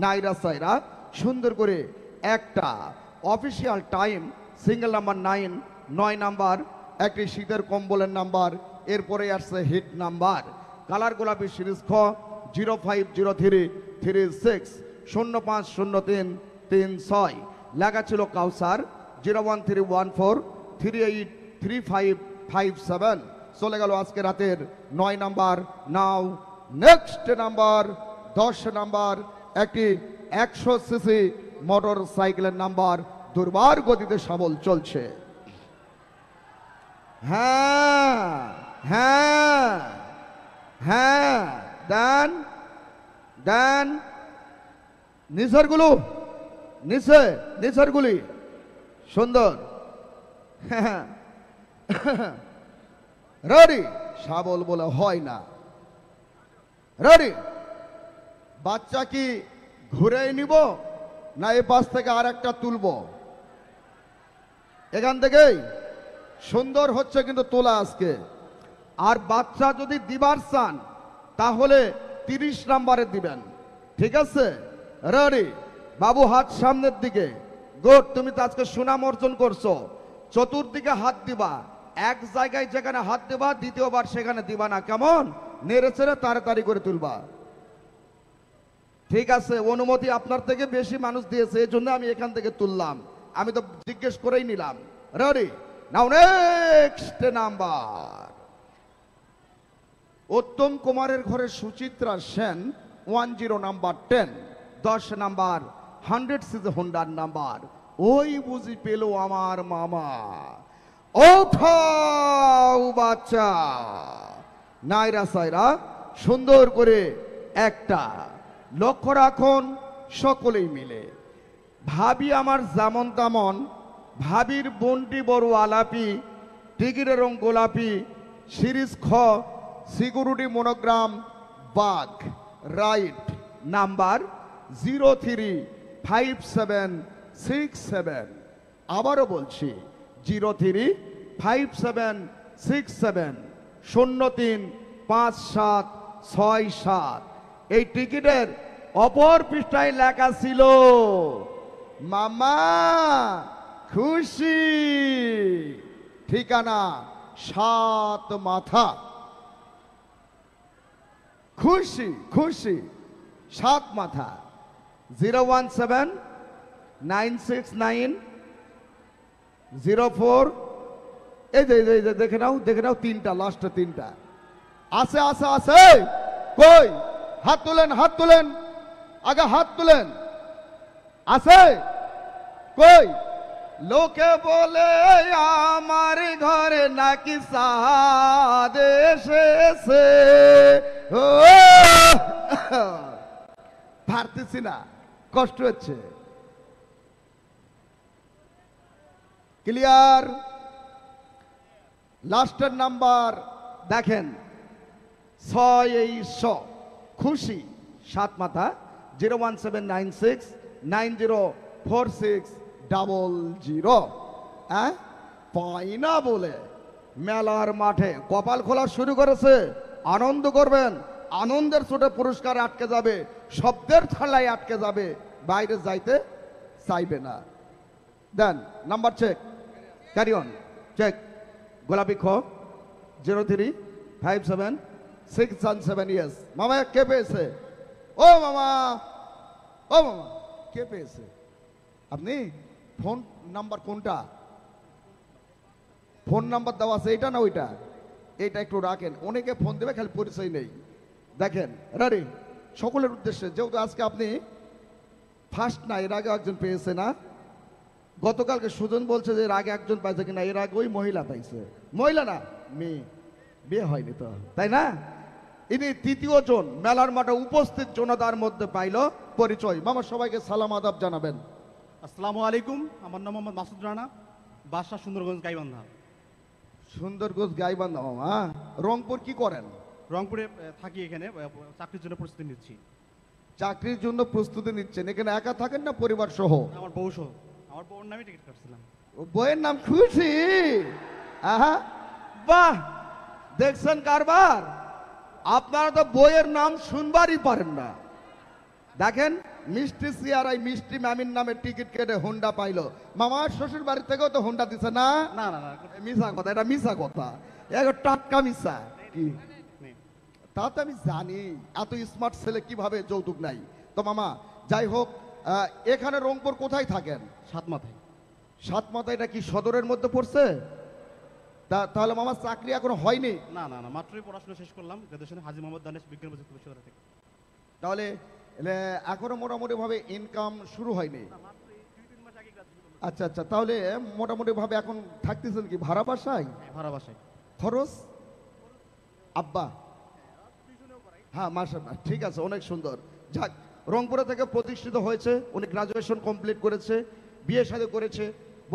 Speaker 1: নাইরা সাইরা সুন্দর করে একটা official time, single number 9 number একটি শীতের কম্বলের নাম্বার, এরপরে আসছে হিট নাম্বার, কালার গোলাপি, সিরিজ খ 050336 050336। লেখা ছিল কাউসার 01314383557। চলে গেল আজকে রাতের 9 number. Now next number 10 number, একটি 100 সিসি মোটর সাইকেলের নাম্বার, দুর্বার গতিতে সাবল চলছে। হ্যাঁ হ্যাঁ হ্যাঁ, দেন দেন নিচের গুলো, নিচের গুলি সুন্দর। রেডি, সাবল বলে হয় না। রেডি, বাচ্চা কি ঘুরে নিব না এই পাশ থেকে আর একটা তুলব? এখান থেকেই সুন্দর হচ্ছে কিন্তু তোলা আজকে। আর বাচ্চা যদি দিবার চান তাহলে 30 নাম্বারে দিবেন, ঠিক আছে? রেডি বাবু, হাত সামনের দিকে। গুড, তুমি তো আজকে সুনাম অর্জন করছো। চতুর্দিকে হাত দিবা, এক জায়গায় যেখানে হাত দিবা দ্বিতীয়বার সেখানে দিবা না, কেমন? নেড়ে চেড়ে তাড়াতাড়ি করে তুলবা, ঠিক আছে? অনুমতি আপনার থেকে বেশি মানুষ দিয়েছে, এই জন্য আমি এখান থেকে তুললাম, আমি তো জিজ্ঞেস করেই নিলাম। Ready now next number. উত্তম কুমারের ঘরে Suchitra Sen 10 number 10। 10 number 100 CC হোন্ডার নাম্বার। ওই বুঝি পেল আমার মামা। ওঠাও বাচ্চা, নাইরা সাইরা সুন্দর করে একটা। লক্ষ্য রাখুন সকলেই মিলে। ভাবি আমার যেমন তেমন, ভাবির বোনটি বড় আলাপি, টিকিটের রং গোলাপি, সিরিজ খ, সিকিউরিটি মনোগ্রাম বাঘ, রাইট নাম্বার 035767। আবারও বলছি 035767 035767। এই টিকিটের অপর পৃষ্ঠায় লেখা ছিল মামা খুশি, ঠিকানা 7 মাথা। খুশি খুশি 7 মাথা। 017969004। এই যে দেখে নাও, দেখে নাও, 3টা, লাস্টে 3টা আছে আছে আছে। কই? হাত তুলেন, হাত তুলেন, আগে হাত তুলেন। আছে কই? লোকে বলে আমার ঘরে নাকি সাদ এসেছে। ও পারতেছি না, কষ্ট হচ্ছে। ক্লিয়ার? লাস্টের নাম্বার দেখেন 6 খুশি 7 মাথা। 01796904600। হ্যাঁ, পাই না বলে মেলার মাঠে কপাল খোলা শুরু করেছে। আনন্দ করবেন, আনন্দের ছোটে পুরস্কার আটকে যাবে, শব্দের থালায় আটকে যাবে, বাইরে যাইতে চাইবে না। দেন number check, carry on, check. গোলাপি খ 0357617। ইয়েস মামা, কে পেয়েছে? ও মামা, ও মামা, কে পেয়েছে? আপনি? ফোন নাম্বার কোনটা? ফোন নাম্বার দেওয়া আছে, এইটা না ওইটা? এইটা একটু রাখেন, অনেকে ফোন দেবে, খালি পরিচয় নেই। দেখেন রেডি, সকলের উদ্দেশ্যে, যেহেতু আজকে আপনি ফার্স্ট না, এর আগে একজন পেয়েছে না? গতকালকে সুজন বলছে যে এর আগে একজন পাইছে কিনা, এর আগে ওই মহিলা পাইছে। মহিলা না, মেয়ে, বিয়ে হয়নি তো, তাই না? ইনি 3য় জন মেলার মাঠে উপস্থিত জনতার মধ্যে পাইল পরিচয়। মামা সবাইকে সালাম আদাব জানাবেন।
Speaker 3: আসসালামু আলাইকুম, আমার নাম মোহাম্মদ মাসুদ রানা, বাসা সুন্দরগঞ্জ গাইবান্ধা।
Speaker 1: সুন্দরগঞ্জ গাইবান্ধা। মামা রংপুর কি করেন?
Speaker 3: রংপুরে থাকি, এখানে চাকরির জন্য প্রস্তুতি নিচ্ছি।
Speaker 1: চাকরির জন্য প্রস্তুতি নিচ্ছেন, এখানে একা থাকেন না পরিবার সহ?
Speaker 3: আমার বউ সহ, আমার বউর নামে টিকিট কাটছিলাম।
Speaker 1: ও, বইয়ের নাম খুশি। আহা, বাহ, দেখছেন কারবার? আপনারা তো বইয়ের নাম শুনবারই পারেন না। দেখেন মিষ্টি সিয়ারাই মিষ্টি ম্যামির নামে টিকিট কেটে হোন্ডা পাইলো। মামার শ্বশুর বাড়ি থেকেও তো হোন্ডা দিছে না?
Speaker 3: না না না,
Speaker 1: মিশা কথা, এটা মিশা কথা, টাটকা মিশা। কি তা তো আমি জানি, এত স্মার্ট ছেলে কিভাবে যৌতুক নাই। তো মামা যাই হোক, এখানে রংপুর কোথায় থাকেন?
Speaker 3: সাত মাথায়।
Speaker 1: সাত মাথা, এটা কি সদরের মধ্যে পড়ছে? তাহলে মামা চাকরি এখনো হয়নি?
Speaker 3: না না না, মাত্রই পড়াশোনা শেষ করলাম গ্রাজুয়েশনে হাজী মোহাম্মদ দানেশ বিজ্ঞান প্রযুক্তি বিশ্ববিদ্যালয় থেকে।
Speaker 1: তাহলে এখনো মোটামুটি ভাবে ইনকাম শুরু হয়নি? আচ্ছা আচ্ছা, তাহলে মোটামুটি ভাবে এখন থাকতেছেন কি ভাড়া বাসায়?
Speaker 3: ভাড়া বাসায়।
Speaker 1: খরচ আব্বা? হ্যাঁ মাশাআল্লাহ, ঠিক আছে, অনেক সুন্দর। যাক, রংপুরে থেকে প্রতিষ্ঠিত হয়েছে, উনি গ্রাজুয়েশন কমপ্লিট করেছে, বিয়ে শাদী করেছে,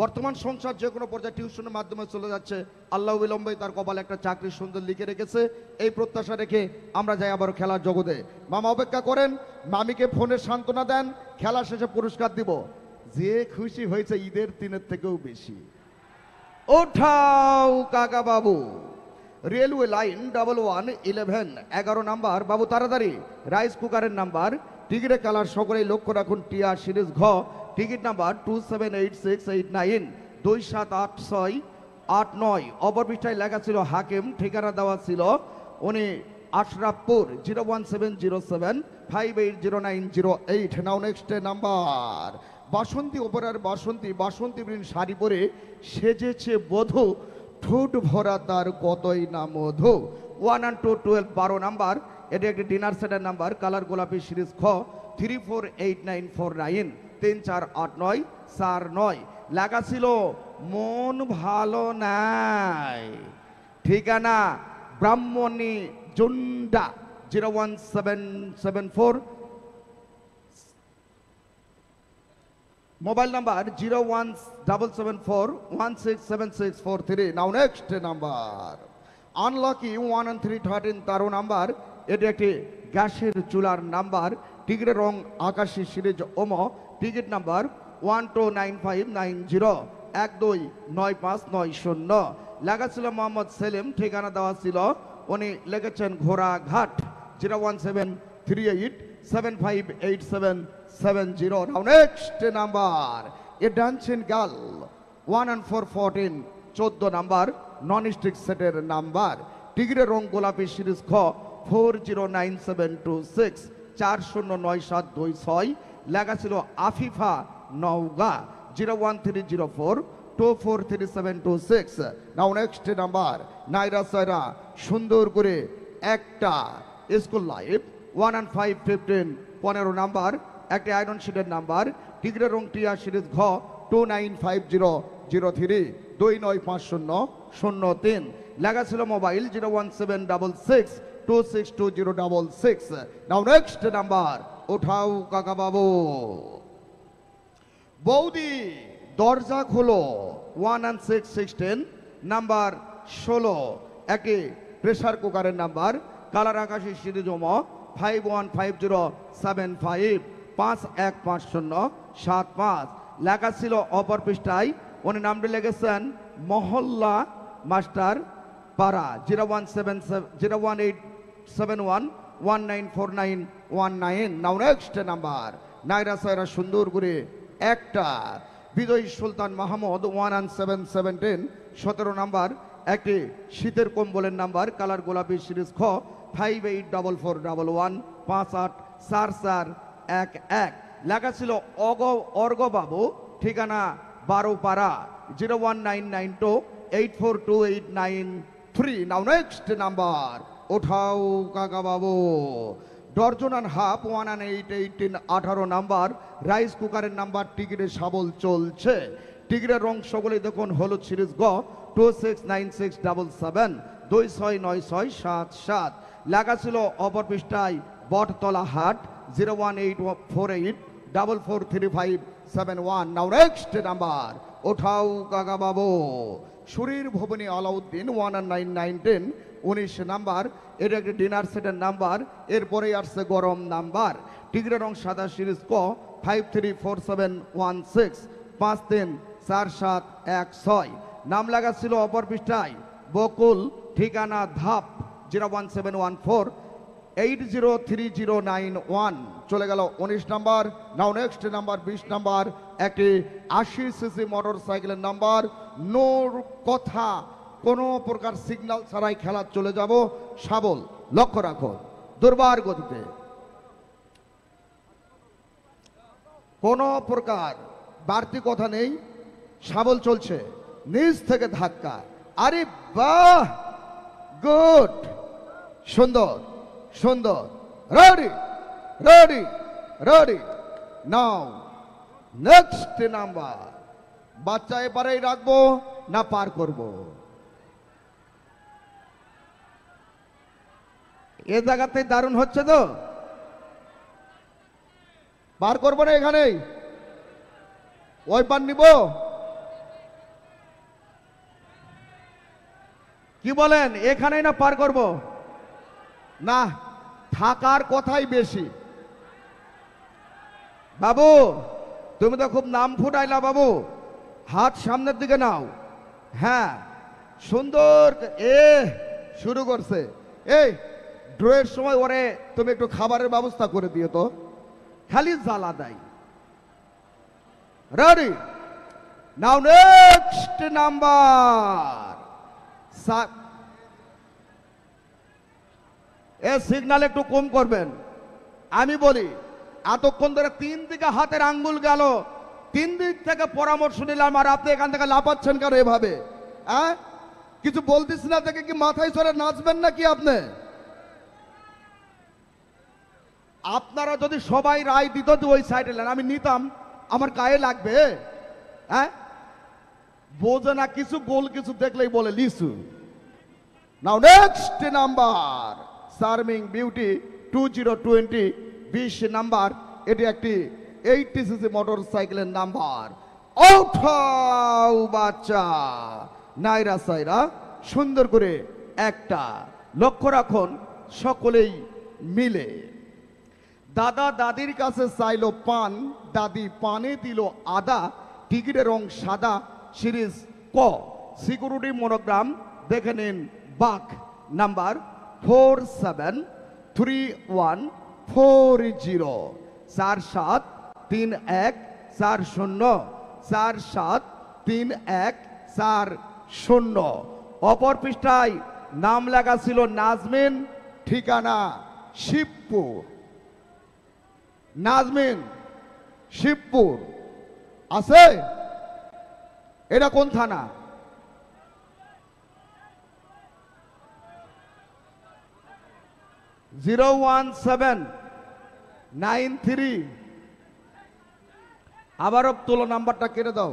Speaker 1: বর্তমান সংসার যে কোনো পর্যায়ে টিউশনের মাধ্যমে চলে যাচ্ছে। আল্লাহ বিলম্বে তার কপালে একটা চাকরি সুন্দর লিখে রেখেছে। এই প্রত্যাশা রেখে আমরা যাই আবার খেলার জগতে। মামা অপেক্ষা করেন, মামিকে ফোনে সান্ত্বনা দেন, খেলা শেষে পুরস্কার দিব। যে খুশি হয়েছে ঈদের দিনের থেকেও বেশি। ওঠাও কাকা বাবু, রেলওয়ে লাইন 1111, 11 নাম্বার বাবু, তাড়াতাড়ি। রাইস কুকারের নাম্বার, টিকিটের কালার সকলেই লক্ষ্য রাখুন, টিয়া সিরিজ ঘ, টিকিট নাম্বার 278689, 278689। অপর পৃষ্ঠায় লেখা ছিল হাকিম, ঠিকানা দেওয়া ছিল উনি আশরাফপুর, 01707580908। নাও নেক্সট নাম্বার বাসন্তী ওপরার বাসন্তী, বাসন্তী বৃন শাড়ি পরে সেজেছে বধূ, ঠোঁট ভরা তার কতই না মধু। 1 and 2, 12, 12 নাম্বার, এটি একটি ডিনার সেটের নাম্বার, কালার গোলাপি সিরিজ খ, 348949, 3489 49। লেখা ছিল মন ভালো নাই, ঠিকানা Brahmani Junda, 01774, mobile number 01774167643। Now next number unlucky 1 and 3, 13, 13 number, এটি একটি গ্যাসের চুলার নাম্বার, টিকিটের রং আকাশী সিরিজ ওম, টিকিট নাম্বার 129590, 129590। লেখা ছিল মোহাম্মদ সেলিম, ঠিকানা দেওয়া ছিল উনি লিখেছেন ঘোড়াঘাট, 01738758770। Now next number a dancing girl, 1 and 4, 14, 14 number, non stick সেটের নাম্বার, টিকিটের রং গোলাপি সিরিজ খ, 409726, 409726। লেখা ছিল Afifa Naogaon, 01304243726। Now next number Naira Saira, সুন্দর করে একটা স্কুল লাইফ, 1 and 5, 15, 15 নাম্বার, একটি আয়রন শিটের নাম্বার, টিকিটের রং টিয়া সিরিজ ঘ, 295003, 295003। লেখা ছিল মোবাইল 01766262066। নাও নেক্সট নাম্বার ওঠাও কাকা বাবু। বৌদি দরজা খোলো, 1 and 6, 16, নাম্বার 16, একটি প্রেসার কুকারের নাম্বার, কালার আকাশী সিরিজ ওম, 515075, 515075। লেখা ছিল অপর পৃষ্ঠায়, উনি নামটি লিখেছেন মহল্লা মাস্টার পাড়া, 01871194919। নাও নেক্সট নাম্বার নাইরা সাইরা, সুন্দর করে একটা বিজয় সুলতান মাহমুদ, 1 and 7, 17, 17 নাম্বার, একটি শীতের কম্বলের নাম্বার, কালার গোলাপি সিরিজ খ, 584411, 584411। লেখা ছিল অর্ঘ বাবু, ঠিকানা বারোপাড়া, 01992842893। নাও নেক্সট নাম্বার ওঠাও কাকা বাবু। Dozen and half, 1 and 8, 18, 18 number, rice কুকারের নাম্বার, টিকিটের সাবল চলছে, টিকিটের রং সকলে দেখুন হলুদ সিরিজ গ, 269677, 269677। লেখা ছিল অপর পৃষ্ঠায় বটতলা হাট, 01848443571। নাও নেক্সট নাম্বার ওঠাও কাকা বাবু। শরীর ভবনী আলাউদ্দিন, 1 and 9, 19, 19 নাম্বার, এটা একটি ডিনার সেটের নাম্বার, এরপরে আসছে গরম নাম্বার, টিকিটের রং সাদা সিরিজ ক, 534716, 534716। নাম লেখা ছিল অপর পৃষ্ঠায় বকুল, ঠিকানা ধাপ, 01714803091। চলে গেল 19 number. Now next number 20 number, একটি 80 সিসি মোটর সাইকেলের নাম্বার, নোর কথা কোনো প্রকার সিগন্যাল ছাড়াই খেলা চলে যাব শাবল। লক্ষ্য রাখো, দুর্বার গতিতে, কোনো প্রকার বাড়তি কথা নেই, শাবল চলছে, নিচ থেকে ধাক্কা। আরে বাহ, গুড, সুন্দর সুন্দর, ready ready ready now. Next number, বাচ্চা এবারেই রাখবো না পার করব? এ জায়গাতে দারুণ হচ্ছে তো, পার করবো না এখানেই? ওই পার নিব? কি বলেন, এখানেই না পার করব? না, থাকার কথাই বেশি। বাবু তুমি তো খুব নাম ফুটাইলা বাবু, হাত সামনের দিকে নাও। হ্যাঁ, সুন্দর। শুরু করছে। এই ড্রয়ের সময় ওরে তুমি একটু খাবারের ব্যবস্থা করে দিও তো, খালি জ্বালা দেয়। Ready now, next number. এ সিগন্যাল একটু কম করবেন। আমি বলি, এতক্ষণ ধরে 3 দিকে হাতের আঙ্গুল গেল, 3 দিক থেকে পরামর্শ নিলাম, আর আপনি এখান থেকে লাফাচ্ছেন কেন এভাবে? হ্যাঁ, কিছু বলতিস না দেখে কি মাথায় চড়ে নাচবেন নাকি আপনি? আপনারা যদি সবাই রায় দিত যে ওই সাইডে নেন, আমি নিতাম, আমার গায়ে লাগবে? হ্যাঁ, বোঝে না কিছু, গোল কিছু দেখলেই বলে লিসু। Now next number, charming beauty 2020, 20 number. এটি একটি 80 সিসি মোটর সাইকেলের নাম্বার। ওঠাও বাচ্চা, নাইরা সাইরা, সুন্দর করে একটা। লক্ষ্য রাখুন সকলেই মিলে। দাদা দাদির কাছে চাইলো পান, দাদি পানে দিল আদা, টিকিটের রং সাদা, সিরিজ ক, সিকিউরিটি মনোগ্রাম দেখে নিন বাক। নাম্বার 473140, 473140, 473140। অপর পৃষ্ঠায় নাম লেখা ছিল নাজমিন, ঠিকানা শিবপুর। নাজমিন, শিবপুর আছে? এটা কোন থানা? জিরো 1793। আবারও তোলো, নাম্বারটা কেটে দাও।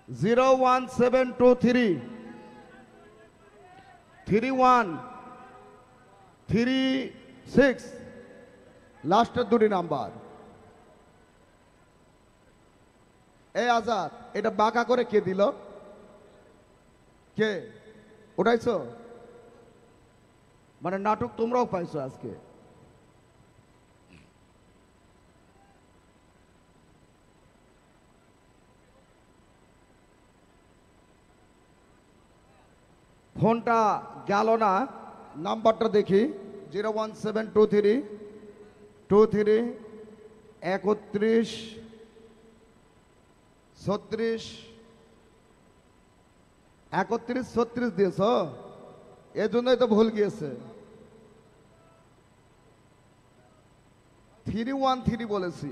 Speaker 1: 01723 3136, লাস্টের দুটি নাম্বার। এই আজাদ, এটা বাঁকা করে কে দিল? কে উঠাইছো? মানে নাটক তোমরাও পাইছো আজকে। ফোনটা গেল না, নাম্বারটা দেখি। 01723 23 31 36 31 36 দিয়েছ, এজন্যই তো ভুল গিয়েছে। 313 বলেছি।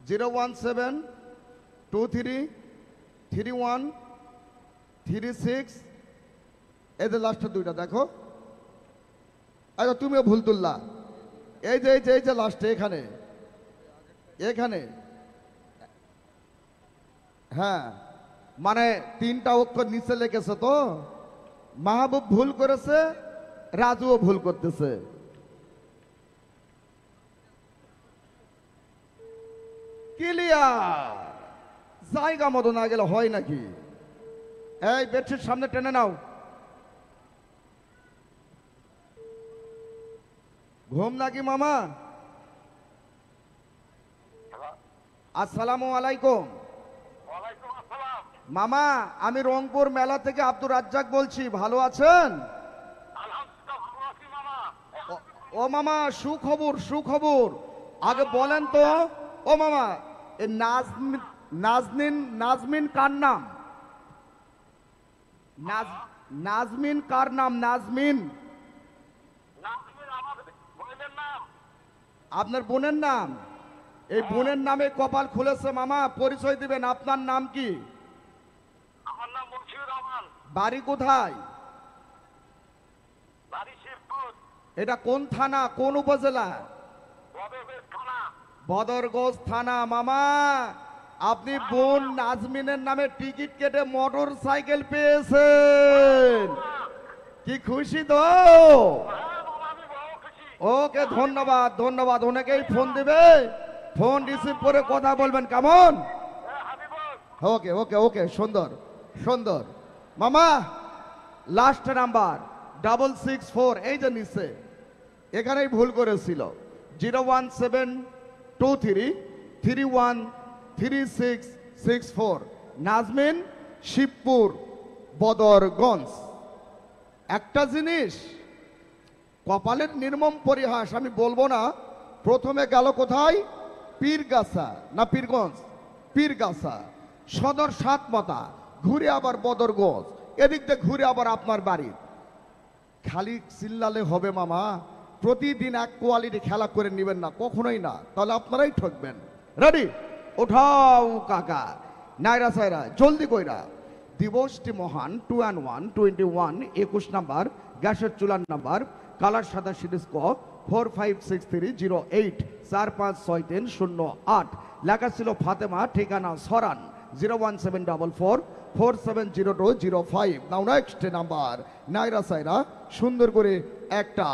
Speaker 1: 01723 3136, এদের লাস্টের দুইটা দেখো। আচ্ছা, তুমিও ভুল তুললা। এই যে এই যে এই যে লাস্টে এখানে, এখানে, হ্যাঁ, মানে 3টা অক্ষর নিচে লেগেছে তো। মাহবুব ভুল করেছে, রাজুও ভুল করতেছে। ক্লিয়ার। জায়গা মতো না গেলে হয় নাকি? এই বেডশিট সামনে টেনে নাও। ঘুম নাকি মামা? আসসালামু আলাইকুম। মামা, আমি রংপুর মেলা থেকে আব্দুর রাজ্জাক বলছি, ভালো আছেন? ও মামা, সুখবর সুখবর। আগে বলেন তো, ও মামা, নাজমিন কার নাম? নাজমিন কার নাম? নাজমিন আপনার বোনের নাম? এই বোনের নামে কপাল খুলেছে মামা। পরিচয় দিবেন, আপনার নাম কি?
Speaker 4: আমার নাম মনসুর রহমান,
Speaker 1: বাড়ি কোথায়?
Speaker 4: বাড়ি শিবপুর,
Speaker 1: এটা কোন থানা, কোন উপজেলা?
Speaker 4: বদরগঞ্জ থানা।
Speaker 1: বদরগঞ্জ থানা। মামা আপনি বোন নাজমিনের নামে টিকিট কেটে মোটর সাইকেল পেয়েছেন, কি খুশি তো?
Speaker 4: হ্যাঁ বাবা, আমি বড় খুশি।
Speaker 1: ওকে ধন্যবাদ ধন্যবাদ। অনেকেই ফোন দিবে, ফোন রিসিভ করে কথা বলবেন কেমন?
Speaker 4: হ্যাঁ হাবিবুল,
Speaker 1: ওকে ওকে ওকে, সুন্দর সুন্দর। মামা লাস্ট নাম্বার 664, এই যে নিচে এখানেই ভুল করেছিল। 01723313664, নাজমিন, শিবপুর, বদরগঞ্জ। একটা জিনিস, কপালের নির্মম পরিহাস আমি বলবো না। প্রথমে গেল কোথায়? পীরগাছা না পীরগঞ্জ? পীরগাছা, সদর সাতমাতা, ঘুরে আবার বদরগঞ্জ, এদিক দিয়ে ঘুরে আবার আপনার বাড়ি। খালি চিল্লালে হবে মামা? প্রতিদিন এক কোয়ালিটি খেলা করে নেবেন না, কখনোই না, তাহলে আপনারাই ঠকবেন। রেডি? ওঠাও কাকা, নাইরা সাইরা, জলদি কইরা। দিবসটি মহান, 2&1 21, 21 নাম্বার, গ্যাসের চুলার নাম্বার, কালার সাদা, সিরিজ ক 456308 456308। লেখা ছিল ফাতেমা, ঠিকানা সরান, 01744470205। নাও নেক্সট নাম্বার, নাইরা সাইরা, সুন্দর করে একটা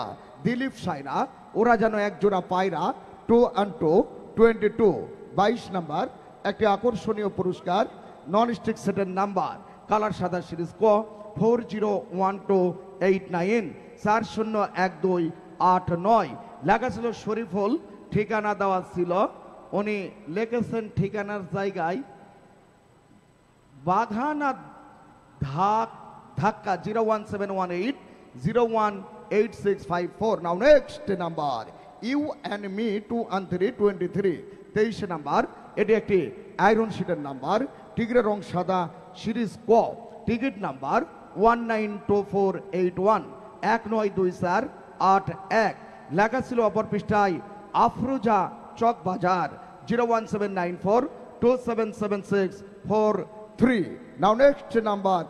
Speaker 1: দিলীপ সাইরা, ওরা যেন এক জোড়া পায়রা, 2&2 22, 22 নাম্বার, একটি আকর্ষণীয় পুরস্কার, নন স্টিক সেটের নাম্বার, কালার সাদা, সিরিজ ক 401289 401289। লেখা ছিল শরীফুল, ঠিকানা দেওয়া ছিল, উনি লিখেছেন ঠিকানার জায়গায় বাধা না ধাক্কা, 01718018654। Now next number, you and me 2&3 23, 23 number, এটি একটি আয়রন শিটের নাম্বার, টিগরের রং সাদা, সিরিজ ক, টিকিট নাম্বার 192481 192481। লেখা ছিল অপর পৃষ্ঠায় Afroza Chawk Bazar, 01794277643। Now next number,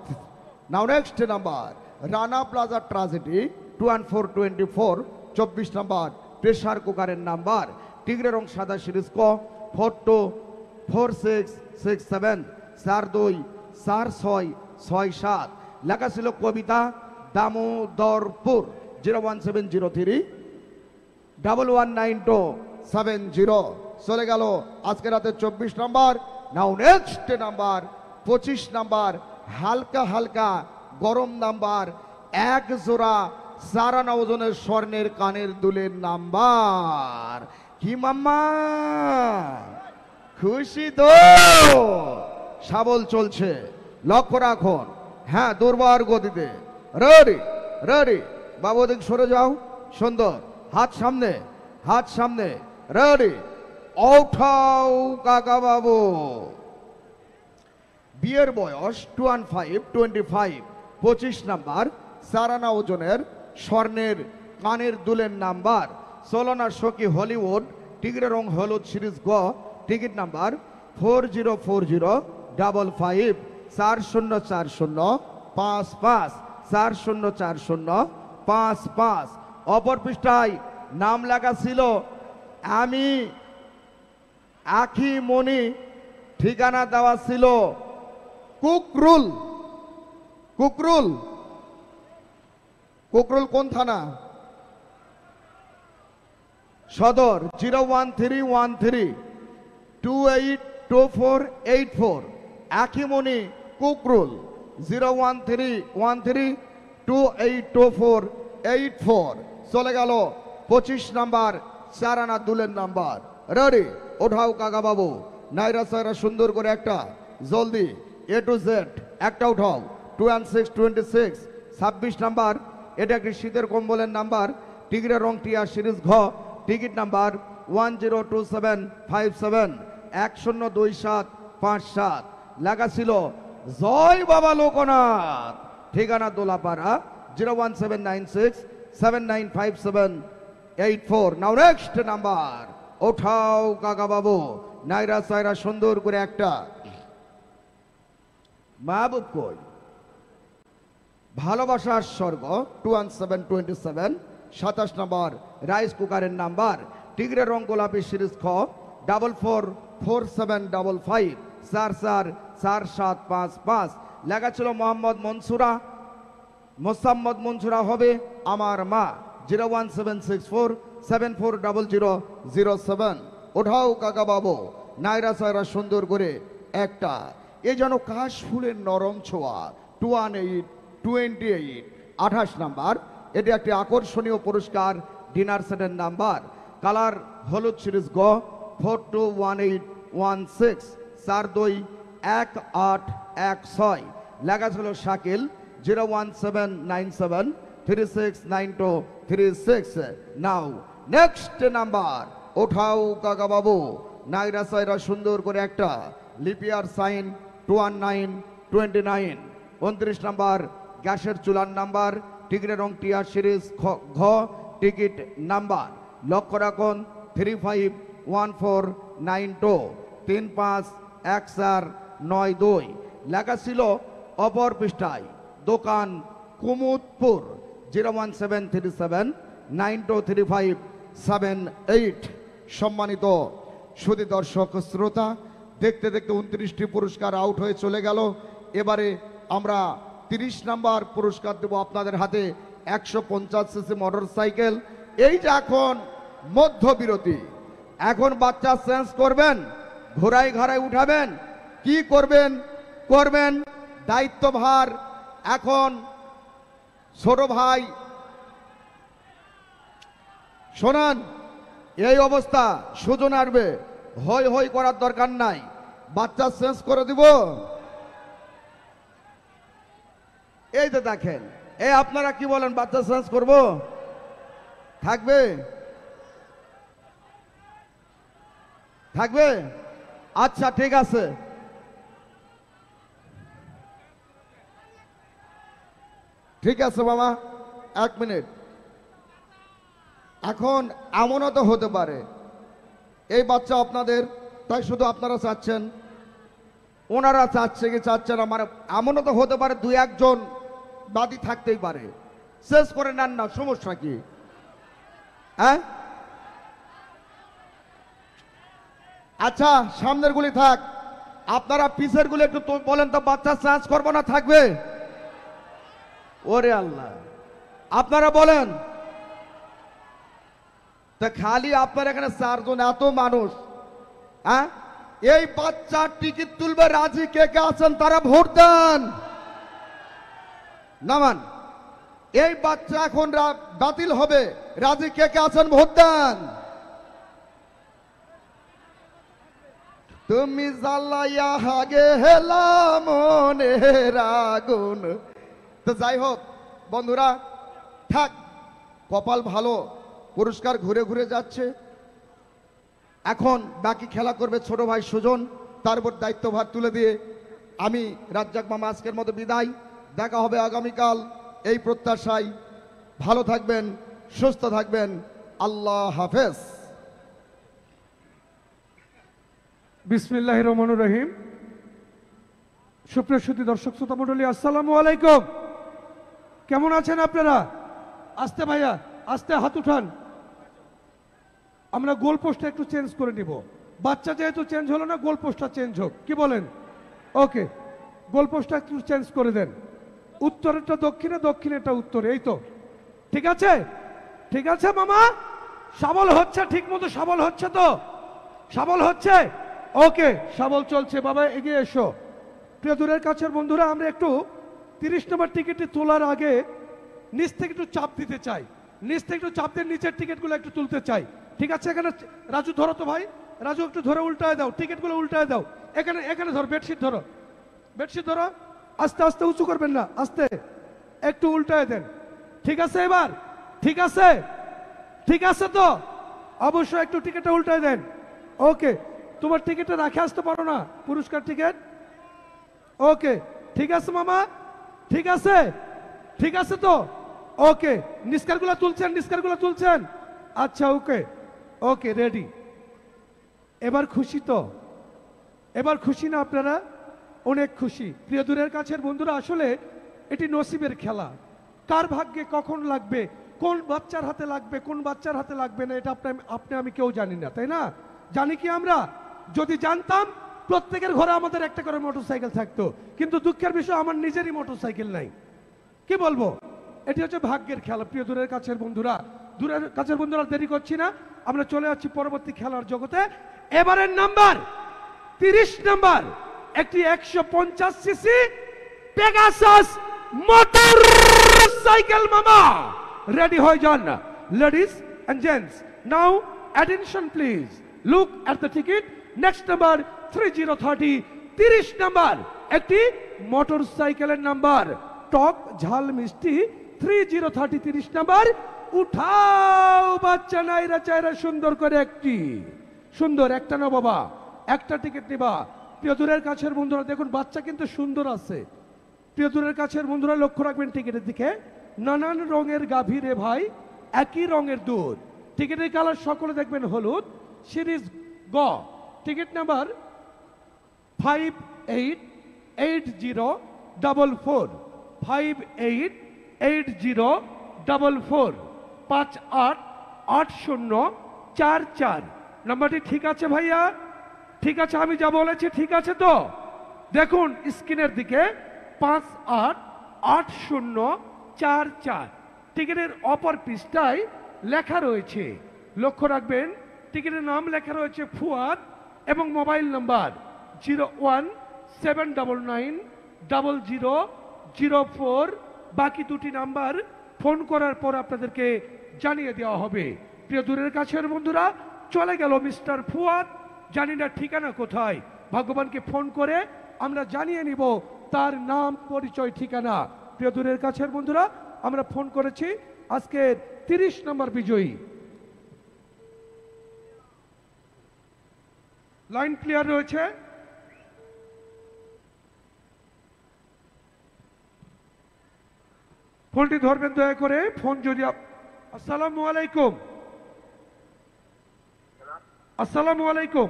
Speaker 1: now next number, Rana Plaza tragedy, 2&4 24, 24 number, pressure কুকারের নাম্বার, টিগরের রং সাদা, সিরিজ ক 424667 424667। লেখা ছিল কবিতা, দামোদরপুর, 01703 119270। চলে গেল আজকে রাতে 24 number. Now next number 25 number, হালকা হালকা গরম নাম্বার, এক জোড়া 4 ওজনের স্বর্ণের কানের দুলের নাম্বার। কি মাম্মা খুশি তো? শাবল চলছে, লক্ষ্য রাখুন। হ্যাঁ, দুর্বার গতিতে। রেডি রেডি, বাবু দিক সরে যাও, সুন্দর, হাত সামনে, হাত সামনে, রেডি, ওঠাও কাকা বাবু। বিয়ের বয়স 2&5 25, 25 নাম্বার, 4 ওজনের স্বর্ণের কানের দুলের নাম্বার, সোলনা সখী হলিউড, টিগরের রং হলুদ, সিরিজ গ, টিকিট নাম্বার 404055 404055 404055। অপর পৃষ্ঠায় নাম লেখা ছিল আমি আখি মনি, ঠিকানা দেওয়া ছিল কুকরুল। কুকরুল, কুকরুল কোন থানা? সদর, 01313 282484। আখিমণি কুকরুল, 01313 282484। চলে গেল 25 নাম্বার, 4 আনা দুলের নাম্বার। রেডি? ওঠাও কাকা বাবু, নাইরা সাইরা, সুন্দর করে একটা, জলদি, A to Z একটা উঠাও। 2&6 26, 26 নাম্বার, এটা একটি শীতের কম্বলের নাম্বার, টিগরের রং টিয়া, সিরিজ ঘ, টিকিট নাম্বার 102757 102757। লেখা ছিল জয় বাবা লোকনাথ, ঠিকানা দোলাপাড়া 01796795784। নাও নেক্সট নাম্বার, ওঠাও কাকা বাবু, নাইরা সাইরা সুন্দর করে একটা মাহবুব কই ভালোবাসার স্বর্গ 21727, 27 নম্বর রাইস কুকারের নাম্বার, টিগরের রং গোলাপি সিরিজ খ 444755 444755। লেখা ছিল মোহাম্মদ মনসুরা, মোসাম্মদ মনসুরা হবে আমার মা 01764740007। ওঠাও কাকা বাবু, নাইরা সাইরা সুন্দর করে একটা, এ যেন কাশ ফুলের নরম ছোঁয়া 28 28 নাম্বার। এটি একটি আকর্ষণীয় পুরস্কার, ডিনার সেটের নাম্বার, কালার হলুদ সিরিজ গ 421816 421816। লেখা ছিল শাকিল 01797369236। নাও নেক্সট নাম্বার, ওঠাও কাকা বাবু, নাইরা সাইরা সুন্দর করে একটা, লিপিয়ার সাইন 21929। 29 নাম্বার গ্যাসের চুলার নাম্বার, টিকিটের রং টিয়ার সিরিজ ঘ টিকিট নাম্বার। লক্ষ্য রাখুন 351492 351492। লেখা ছিল অপর পৃষ্ঠায় দোকান কুমুদপুর 01737923578। সম্মানিত সুধী দর্শক শ্রোতা, দেখতে দেখতে 29টি পুরস্কার আউট হয়ে চলে গেল। এবারে আমরা 30 নাম্বার পুরস্কার দেব আপনাদের হাতে, 150 সিসি মোটর সাইকেল। এই যে এখন মধ্যবিরতি, এখন বাচ্চা চেঞ্জ করবেন, ঘোড়ায় ঘোড়ায় উঠাবেন, কি করবেন করবেন, দায়িত্বভার এখন ছোট ভাই। শোনান, এই অবস্থা সুজন আসবে, হই হই করার দরকার নাই, বাচ্চা চেঞ্জ করে দিব। এই তো দেখেন, এই আপনারা কি বলেন, বাচ্চা চেঞ্জ করব? থাকবে থাকবে? আচ্ছা ঠিক আছে। ঠিক আছে মামা, 1 মিনিট। এখন এমনও তো হতে পারে এই বাচ্চা আপনাদের, তাই শুধু আপনারা চাচ্ছেন, ওনারা চাচ্ছে কি চাচ্ছে না, মানে এমনও তো হতে পারে 2-1 জন বাদী থাকতেই পারে, শেষ করে নেন না, সমস্যা কি? হ্যাঁ আচ্ছা, সামনের গুলি থাক, আপনারা পিছের গুলি একটু বলেন তো, বাচ্চা চেঞ্জ করবো না থাকবে? ওরে আল্লাহ, আপনারা বলেন তা, খালি আপনার এখানে 4 জন, এত মানুষ, হ্যাঁ এই বাচ্চার টিকিট তুলবে রাজি কে কে আছেন তারা ভোট দেন। নামান, এই বাচ্চা এখন বাতিল হবে, রাজি কে কে আছেন ভোট দেন। তুমি জ্বালাইয়া হাগে হেলা মনের আগুন। তো যাই হোক বন্ধুরা, থাক, কপাল ভালো, পুরস্কার ঘুরে ঘুরে যাচ্ছে। এখন বাকি খেলা করবে ছোট ভাই সুজন, তার উপর দায়িত্বভার তুলে দিয়ে আমি রাজ্জাক মামা আজকের মতো বিদায়। দেখা হবে আগামীকাল, এই প্রত্যাশায় ভালো থাকবেন, সুস্থ থাকবেন, আল্লাহ হাফেজ।
Speaker 5: বিসমিল্লাহির রহমানির রহিম। সুপ্রিয় সুধী দর্শক শ্রোতা মণ্ডলী, আসসালামু আলাইকুম। কেমন আছেন আপনারা? আস্তে ভাইয়া, আস্তে হাত উঠান। আমরা গোল পোস্টটা একটু চেঞ্জ করে নিব, বাচ্চা যেহেতু চেঞ্জ হলো না, গোল পোস্টটা চেঞ্জ হোক, কি বলেন? ওকে, গোল পোস্টটা একটু চেঞ্জ করে দেন, উত্তরেরটা দক্ষিণে, দক্ষিণেরটা উত্তরে, এই তো ঠিক আছে? ঠিক আছে মামা, সাবল হচ্ছে, ঠিক মতো সাবল হচ্ছে তো? সাবল হচ্ছে, ওকে, সাবল চলছে। বাবা এগিয়ে এসো। প্রিয় দূরের কাছের বন্ধুরা, আমরা একটু 30 নম্বর টিকিটটি তোলার আগে নিচ থেকে একটু চাপ দিতে চাই, নিচ থেকে একটু চাপ দিয়ে নিচের টিকিটগুলো একটু তুলতে চাই, ঠিক আছে? এখানে রাজু ধরো তো ভাই, রাজু একটু ধরে উল্টায় দাও, টিকিটগুলো উল্টায় দাও। এখানে এখানে ধরো, বেডশিট ধরো, বেডশিট ধরো, আস্তে আস্তে, উঁচু করবেন না, আস্তে একটু উল্টায় দেন, ঠিক আছে? এবার ঠিক আছে? ঠিক আছে তো? অবশ্যই একটু টিকিটটা উল্টায় দেন। ওকে, তোমার টিকিটটা রাখে আসতে পারো না, পুরস্কার টিকিট? ওকে, ঠিক আছে মামা, ঠিক আছে, ঠিক আছে তো? ওকে, নিস্কারগুলো তুলছেন, নিস্কারগুলো তুলছেন। আচ্ছা, ওকে ওকে, রেডি। এবার খুশি তো? এবার খুশি না আপনারা? অনেক খুশি। প্রিয় দূরের কাছের বন্ধুরা, আসলে এটি নসিবের খেলা। কার ভাগ্যে কখন লাগবে, কোন বাচ্চার হাতে লাগবে, কোন বাচ্চার হাতে লাগবে না, এটা আপনি আমি কেউ জানি না, তাই না? জানি কি আমরা? যদি জানতাম প্রত্যেকের ঘরে আমাদের একটা করে মোটরসাইকেল থাকতো, কিন্তু দুঃখের বিষয় আমার নিজেরই মোটরসাইকেল নাই। কি বলবো, এটি হচ্ছে ভাগ্যের খেলা। প্রিয় দূরের কাছের বন্ধুরা, দূরের কাছের বন্ধুরা, দেরি করছি না, আমরা চলে যাচ্ছি পরবর্তী খেলার জগতে। এবারের নাম্বার 30 নাম্বার, একটি 150 সিসি পেগাসাস মোটরসাইকেল। মামা রেডি হয়ে যান। Ladies and gents, now attention please, look at the ticket. Next number 3030, 30 number, একটি মোটরসাইকেলের নাম্বার, টক ঝাল মিষ্টি 3030, 30 নাম্বার। উঠাও বাচ্চা নাইরা চাইরা সুন্দর করে একটি, সুন্দর একটা না বাবা, একটা টিকিট নিবা। প্রিয় দূরের কাছের বন্ধুরা দেখুন, বাচ্চা কিন্তু সুন্দর আছে। প্রিয় দূরের কাছের বন্ধুরা লক্ষ্য রাখবেন টিকিটের দিকে। নানান রঙের গাভী রে ভাই, একই রঙের দুধ। টিকিটের কালার সকলে দেখবেন হলুদ। সিরিজ গ, টিকিট নাম্বার 588044, 588044, 588044। নাম্বারটি ঠিক আছে ভাইয়া? ঠিক আছে, আমি যা বলেছি ঠিক আছে তো? দেখুন স্ক্রিনের দিকে 588044। টিকিটের অপর পৃষ্ঠায় লেখা রয়েছে, লক্ষ্য রাখবেন, টিকিটের নাম লেখা রয়েছে ফুয়াদ এবং মোবাইল নাম্বার 017990004। বাকি দুটি নাম্বার ফোন করার পর আপনাদেরকে জানিয়ে দেওয়া হবে। প্রিয় দূরের কাছের বন্ধুরা, চলে গেল মিস্টার ফুয়াদ, জানি না ঠিকানা কোথায়। ভগবানকে ফোন করে আমরা জানিয়ে নিব তার নাম, পরিচয়, ঠিকানা। প্রিয় দূরের কাছের বন্ধুরা, আমরা ফোন করেছি আজকে 30 নম্বর বিজয়ী। লাইন ক্লিয়ার রয়েছে? ফোনটি ধরবেন দয়া করে। ফোন যদি আসসালামু আলাইকুম। আসসালামু আলাইকুম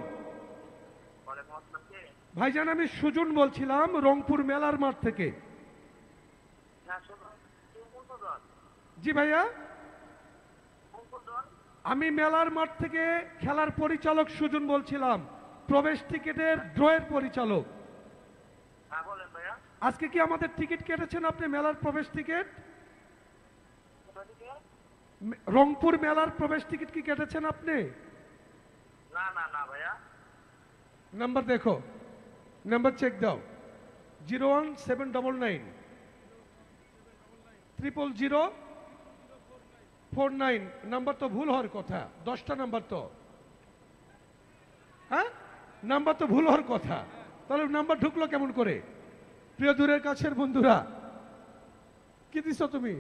Speaker 5: ভাইজান, আমি সুজন বলছিলাম রংপুর মেলার মাঠ থেকে। জি ভাইয়া, আমি মেলার মাঠ থেকে খেলার পরিচালক সুজন বলছিলাম, প্রবেশ টিকিটের ড্রয়ের পরিচালক। আজকে কি আমাদের টিকিট কেটেছেন আপনি, মেলার প্রবেশ টিকিট? রংপুর মেলার প্রবেশ টিকিট কি কেটেছেন আপনি?
Speaker 4: না না না ভাইয়া।
Speaker 5: নাম্বার দেখো, নাম্বার চেক দাও। 01799 00049। নাম্বার তো ভুল হওয়ার কথা, 10টা নাম্বার তো, হ্যাঁ নাম্বার তো ভুল হওয়ার কথা, তাহলে নাম্বার ঢুকলো কেমন করে? প্রিয় দূরের কাছের বন্ধুরা, কি দিছ তুমি?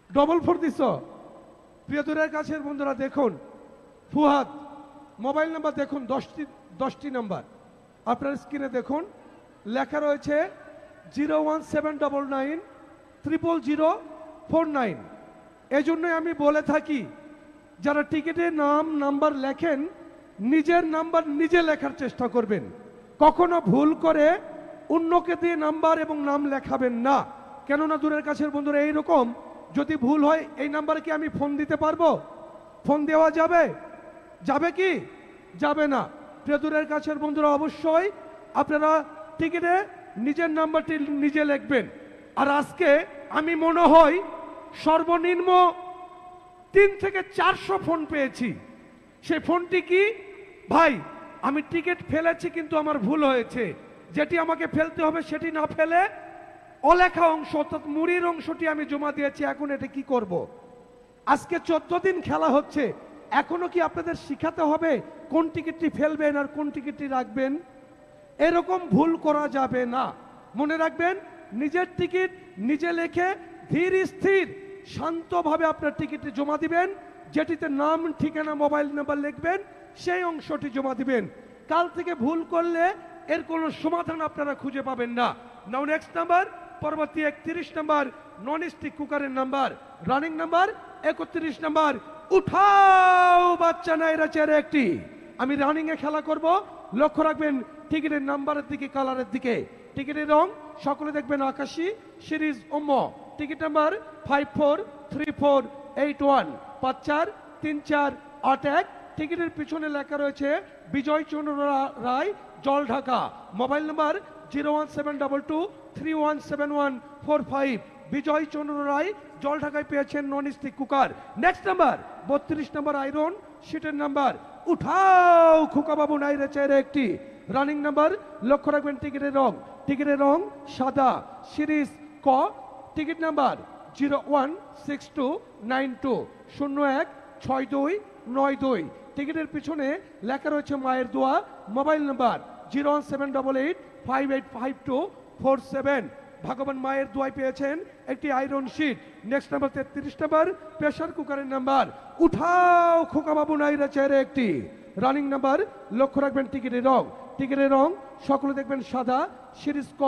Speaker 5: ডবল 4 দিছ। প্রিয় দূরের কাছের বন্ধুরা দেখুন, ফুহাদ মোবাইল নাম্বার দেখুন, 10টি নাম্বার আপনার স্ক্রিনে দেখুন, লেখা রয়েছে 01799 00049। এই জন্যই আমি বলে থাকি, যারা টিকিটের নাম নাম্বার লেখেন, নিজের নাম্বার নিজে লেখার চেষ্টা করবেন। কখনো ভুল করে অন্যকে দিয়ে নাম্বার এবং নাম লেখাবেন না। কেননা দূরের কাছের বন্ধুরা, এইরকম যদি ভুল হয়, এই নাম্বারে কি আমি ফোন দিতে পারবো? ফোন দেওয়া যাবে? যাবে কি? যাবে না। প্রিয় দূরের কাছের বন্ধুরা, অবশ্যই আপনারা টিকিটে নিজের নাম্বারটি নিজে লিখবেন। আর আজকে আমি মনে হয় সর্বনিম্ন 3 থেকে 400 ফোন পেয়েছি। সেই ফোনটি কি ভাই? আমি টিকিট ফেলেছি কিন্তু আমার ভুল হয়েছে, যেটি আমাকে ফেলতে হবে সেটি না ফেলে অলেখা অংশ অর্থাৎ মুড়ির অংশটি আমি জমা দিয়েছি। এখন এটা কি করব? আজকে 14 দিন খেলা হচ্ছে, এখনো কি আপনাদের শিখাতে হবে কোন টিকিটটি ফেলবেন আর কোন টিকিটটি রাখবেন? এরকম ভুল করা যাবে না। মনে রাখবেন, নিজের টিকিট নিজে লেখে ধীর স্থির শান্তভাবে আপনার টিকিটটি জমা দিবেন। যেটিতে নাম, ঠিকানা, মোবাইল নাম্বার লিখবেন, সেই অংশটি জমা দিবেন। কাল থেকে ভুল করলে এর কোনো সমাধান আপনারা খুঁজে পাবেন না। নাও নেক্সট নাম্বার পরবর্তী 31 নাম্বার নন স্টিক কুকারের নাম্বার, রানিং নাম্বার 31 নাম্বার। উঠাও বাচ্চা নাইরা চেয়ারে একটি। আমি রানিং এ খেলা করব, লক্ষ্য রাখবেন টিকিটের নাম্বারের দিকে, কালারের দিকে। টিকিটের রং সকলে দেখবেন আকাশী, সিরিজ উম্ম। Ticket number 543481 543481। টিকিটের পিছনে লেখা রয়েছে বিজয় Chandra Roy, Jaldhaka. Mobile number 01722317145। Bijoy Chandra Roy, জল ঢাকায় পেয়েছেন non stick cooker. Next number 32 number iron শিটের নাম্বার। উঠাও খোকাবাবু নাইরে চেয়ারে একটি। রানিং নাম্বার লক্ষ্য রাখবেন টিকিটের রং, টিকিটের রং সাদা, সিরিজ ক। Ticket number 016292 016292। টিকিটের পিছনে লেখা রয়েছে মায়ের দোয়া। Mobile number 01788585247। ভগবান মায়ের দোয়ায় পেয়েছেন একটি iron sheet. Next number 33 number pressure কুকারের নাম্বার। উঠাও খোকাবাবু নাইরা চেয়ারে একটি। রানিং নাম্বার লক্ষ্য রাখবেন টিকিটের রং, টিকিটের রং সকলে দেখবেন সাদা, সিরিজ ক।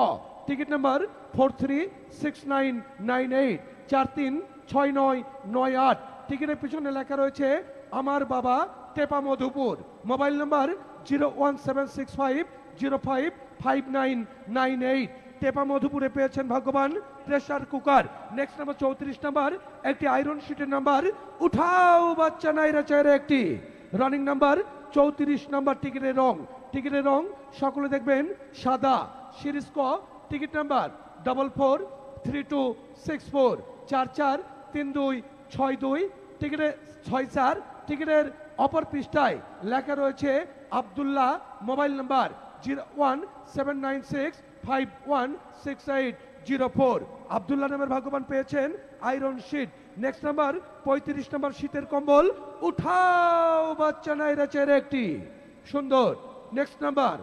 Speaker 5: Ticket number 436998 436998। টিকিটের পিছনে লেখা রয়েছে আমার বাবা, টেপা মধুপুর। Mobile number 01765055998। টেপা মধুপুরে পেয়েছেন ভগবান pressure cooker. Next number 34 number একটি আয়রন শিটের নাম্বার। উঠাও বাচ্চা নাইরা চেয়ারে একটি। Running number 34 number. টিকিটের রং, টিকিটের রং সকলে দেখবেন সাদা, সিরিজ ক। Ticket number 443264 443262। টিকিটের 64। টিকিটের অপর পৃষ্ঠায় লেখা রয়েছে আব্দুল্লাহ। Mobile number 01796516804। আব্দুল্লাহ নামের ভগবান পেয়েছেন iron sheet. Next number 35 number শীতের কম্বল। উঠাও বাচ্চা নাইরা চেয়ারে একটি। সুন্দর। নেক্সট নাম্বার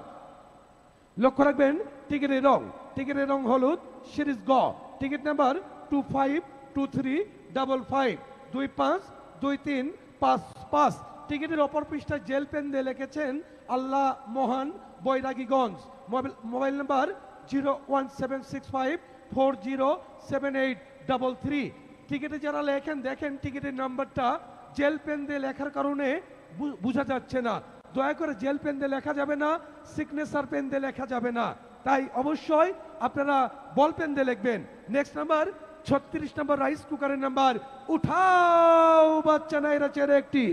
Speaker 5: লক্ষ্য রাখবেন টিকিটের রং, টিকিটের রং হলুদ, সিরিজ গ। Ticket number 252355 252355। টিকিটের অপর পৃষ্ঠায় জেল পেন দিয়ে লিখেছেন আল্লাহ মহান, বৈরাগীগঞ্জ। Mobile number 01765407833। টিকিটে যারা লেখেন দেখেন টিকিটের নাম্বারটা জেল পেন দিয়ে লেখার কারণে বোঝা যাচ্ছে না। দয়া করে জেল পেন দিয়ে লেখা যাবে না, সিগনেচার পেন দিয়ে লেখা যাবে না, তাই অবশ্যই আপনারা বল পেন দিয়ে লিখবেন। নেক্সট নাম্বার 36 নাম্বার রাইস কুকারের নাম্বার। উঠাও বাচ্চা নাইরা চেয়ারে একটি।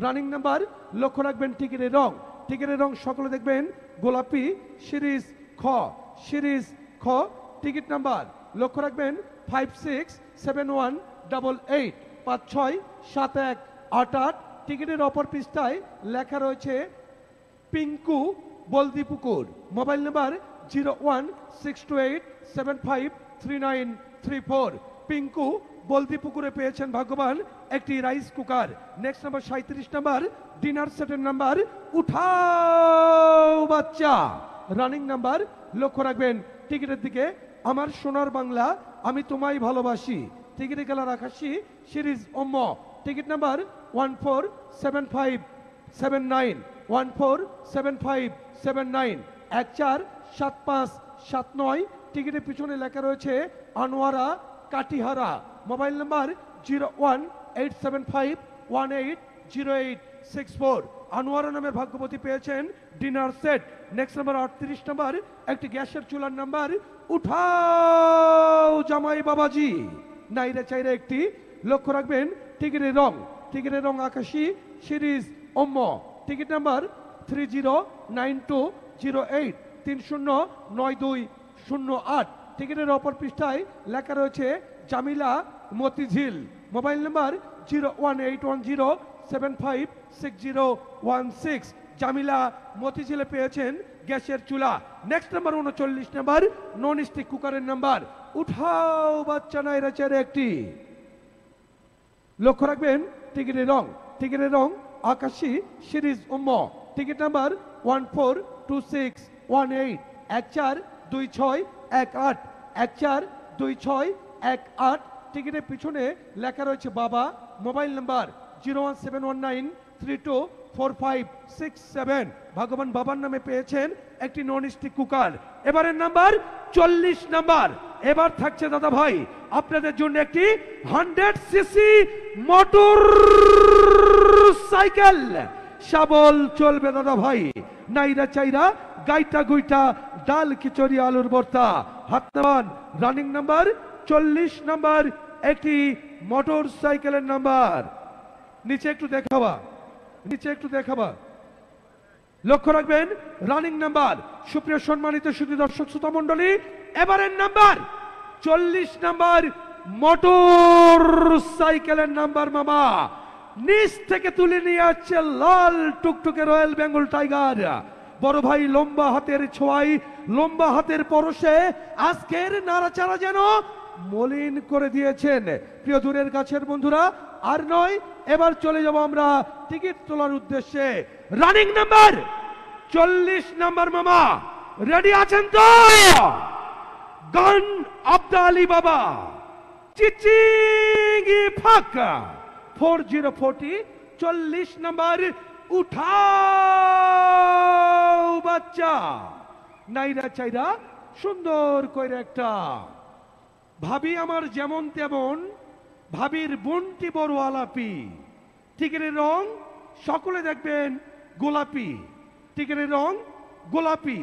Speaker 5: রানিং নাম্বার লক্ষ্য রাখবেন টিকিটের রং, টিকিটের রং সকলে দেখবেন গোলাপি, সিরিজ খ, সিরিজ খ। টিকিট নাম্বার লক্ষ্য রাখবেন 567188 567188। টিকিটের অপর পৃষ্ঠায় লেখা রয়েছে পিঙ্কু, বলদিপুকুর। Mobile number 01628753934। পিঙ্কু বলদিপুকুরে পেয়েছেন ভগবান একটি rice cooker. Next number 37 number dinner সেটের নাম্বার। উঠাও বাচ্চা। রানিং নাম্বার লক্ষ্য রাখবেন টিকিটের দিকে আমার সোনার বাংলা, আমি তোমায় ভালোবাসি। টিকিটের কালার আকাশী, সিরিজ ওম্ম। Ticket number 147579 147579 147579। টিকিটের পিছনে লেখা রয়েছে আনোয়ারা, কাটিহারা। Mobile number 01875180864। আনোয়ারা নামের ভাগ্যবতী পেয়েছেন dinner set. Next number 38 number একটি গ্যাসের চুলার নাম্বার। উঠাও জামাই বাবাজি নাইরে চাইরে একটি। লক্ষ্য রাখবেন টিকিটের রং, টিকিটের রং আকাশী, সিরিজ ওম্ম। Ticket number 309208 309208। টিকিটের অপর পৃষ্ঠায় লেখা রয়েছে জামিলা মতিঝিল। Mobile number 01810756016। জামিলা মতিঝিলে পেয়েছেন গ্যাসের চুলা। Next number 39 number non stick কুকারের নাম্বার। উঠাও বাচ্চা নাইরা চেয়ারে একটি। লক্ষ্য রাখবেন টিকিটের রং, টিকিটের রং আকাশী, সিরিজ উম্ম। Ticket number 142618 142618 142618। টিকিটের পিছনে লেখা রয়েছে বাবা। Mobile number 01719324567। ভগবান বাবার নামে পেয়েছেন একটি নন স্টিক কুকার। এবারের নাম্বার 40 নাম্বার এবার থাকছে দাদা ভাই আপনাদের জন্য একটি 100 সিসি মোটর সাইকেল। শাবল চলবে দাদা ভাই, নাইরা চাইরা গাইটা গুইটা ডাল খিচুড়ি আলুর ভর্তা। হাত নামান। রানিং নাম্বার 40 নাম্বার একটি মোটর সাইকেলের নাম্বার। নিচে একটু দেখাবা, নিচে একটু দেখাবা। লক্ষ্য রাখবেন রানিং নাম্বার। সুপ্রিয় সম্মানিত সুধী দর্শক শ্রোতা মণ্ডলী, এবারের নাম্বার 40 নাম্বার মোটর সাইকেলের নাম্বার মামা নিচ থেকে তুলে নিয়ে আসছে লাল টুকটুকে রয়্যাল বেঙ্গল টাইগার। বড় ভাই লম্বা হাতের ছোঁয়াই, লম্বা হাতের পরশে আজকের নাড়াচাড়া যেন মলিন করে দিয়েছেন। প্রিয় দূরের কাছের বন্ধুরা, আর নয়, এবার চলে যাব আমরা টিকিট তোলার উদ্দেশ্যে। রানিং নাম্বার 40 নাম্বার মামা রেডি আছেন তো? গান আব্দা আলী বাবা চিচিঙ্গি ফাঁকা 4040 40 নাম্বার উঠাও বাচ্চা। নাইরা চাইরা সুন্দর করে একটা ভাবি আমার যেমন তেমন, ভাবির বোনটি বড় আলাপি। টিকিটের রং সকলে দেখবেন গোলাপি, টিকিটের রং গোলাপি।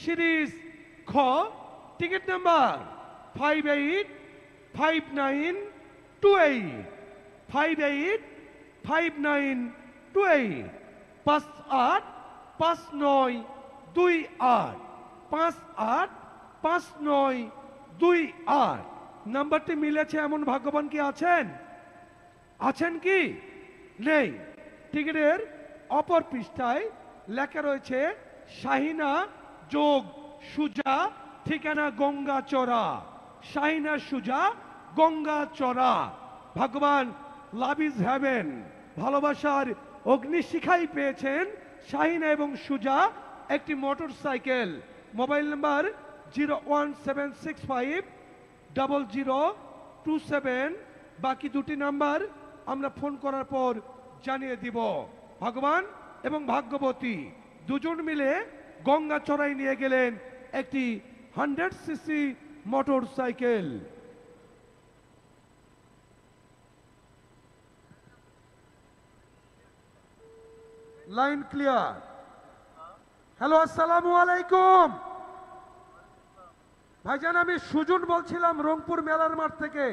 Speaker 5: সিরিজ খ, টিকিট নাম্বার 585928 585928 585928 585928। নাম্বারটি মিলেছে এমন ভাগ্যবান কি আছেন? আছেন কি? নেই। টিকিটের অপর পৃষ্ঠায় লেখা রয়েছে শাহিনা যোগ সুজা, ঠিকানা গঙ্গাচড়া। শাহিনা সুজা গঙ্গাচড়া। ভাগ্যবান লাভ ইজ হ্যাভেন, ভালোবাসার অগ্নিশিখাই পেয়েছেন শাহিনা এবং সুজা একটি মোটর সাইকেল। Mobile number 017650027। বাকি দুটি নাম্বার আমরা ফোন করার পর জানিয়ে দিব। ভগবান এবং ভাগ্যবতী দুজন মিলে গঙ্গা চড়াই নিয়ে গেলেন একটি 100 CC motor cycle. Line clear. Hello, আসসালামু আলাইকুম ভাইজান, আমি সুজন বলছিলাম রংপুর মেলার মাঠ থেকে।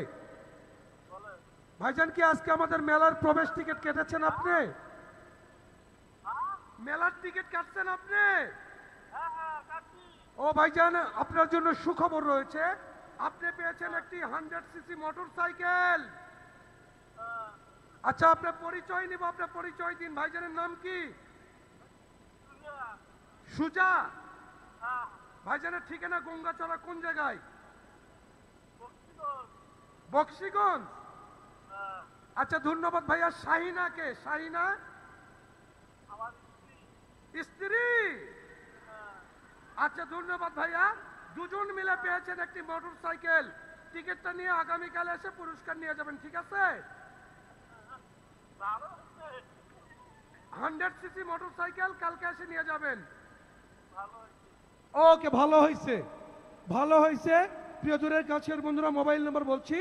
Speaker 5: ভাইজান কি আজকে আমাদের মেলার প্রবেশ টিকিট কেটেছেন আপনি? মেলার টিকিট কাটছেন আপনি? ও ভাইজান, আপনার জন্য সুখবর রয়েছে, আপনি পেয়েছেন একটি 100 সিসি মোটর সাইকেল। আচ্ছা, আপনার পরিচয় নিব, আপনার পরিচয় দিন। ভাইজানের নাম কি? সুজা। ভাইজানের ঠিকানা গঙ্গাচড়া কোন জায়গায়? বক্সিগঞ্জ। আচ্ছা, ধন্যবাদ ভাইয়া। শাহিনা কে? শাহিনা স্ত্রী। আচ্ছা, ধন্যবাদ ভাইয়া। দুজন মিলে পেয়েছেন একটি মোটর সাইকেল। টিকিটটা নিয়ে আগামীকাল এসে পুরস্কার নিয়ে যাবেন, ঠিক আছে? 100 সিসি মোটর সাইকেল কালকে এসে নিয়ে যাবেন। ওকে, ভালো হয়েছে, ভালো হয়েছে। প্রিয় দূরের কাছের বন্ধুরা, মোবাইল নাম্বার বলছি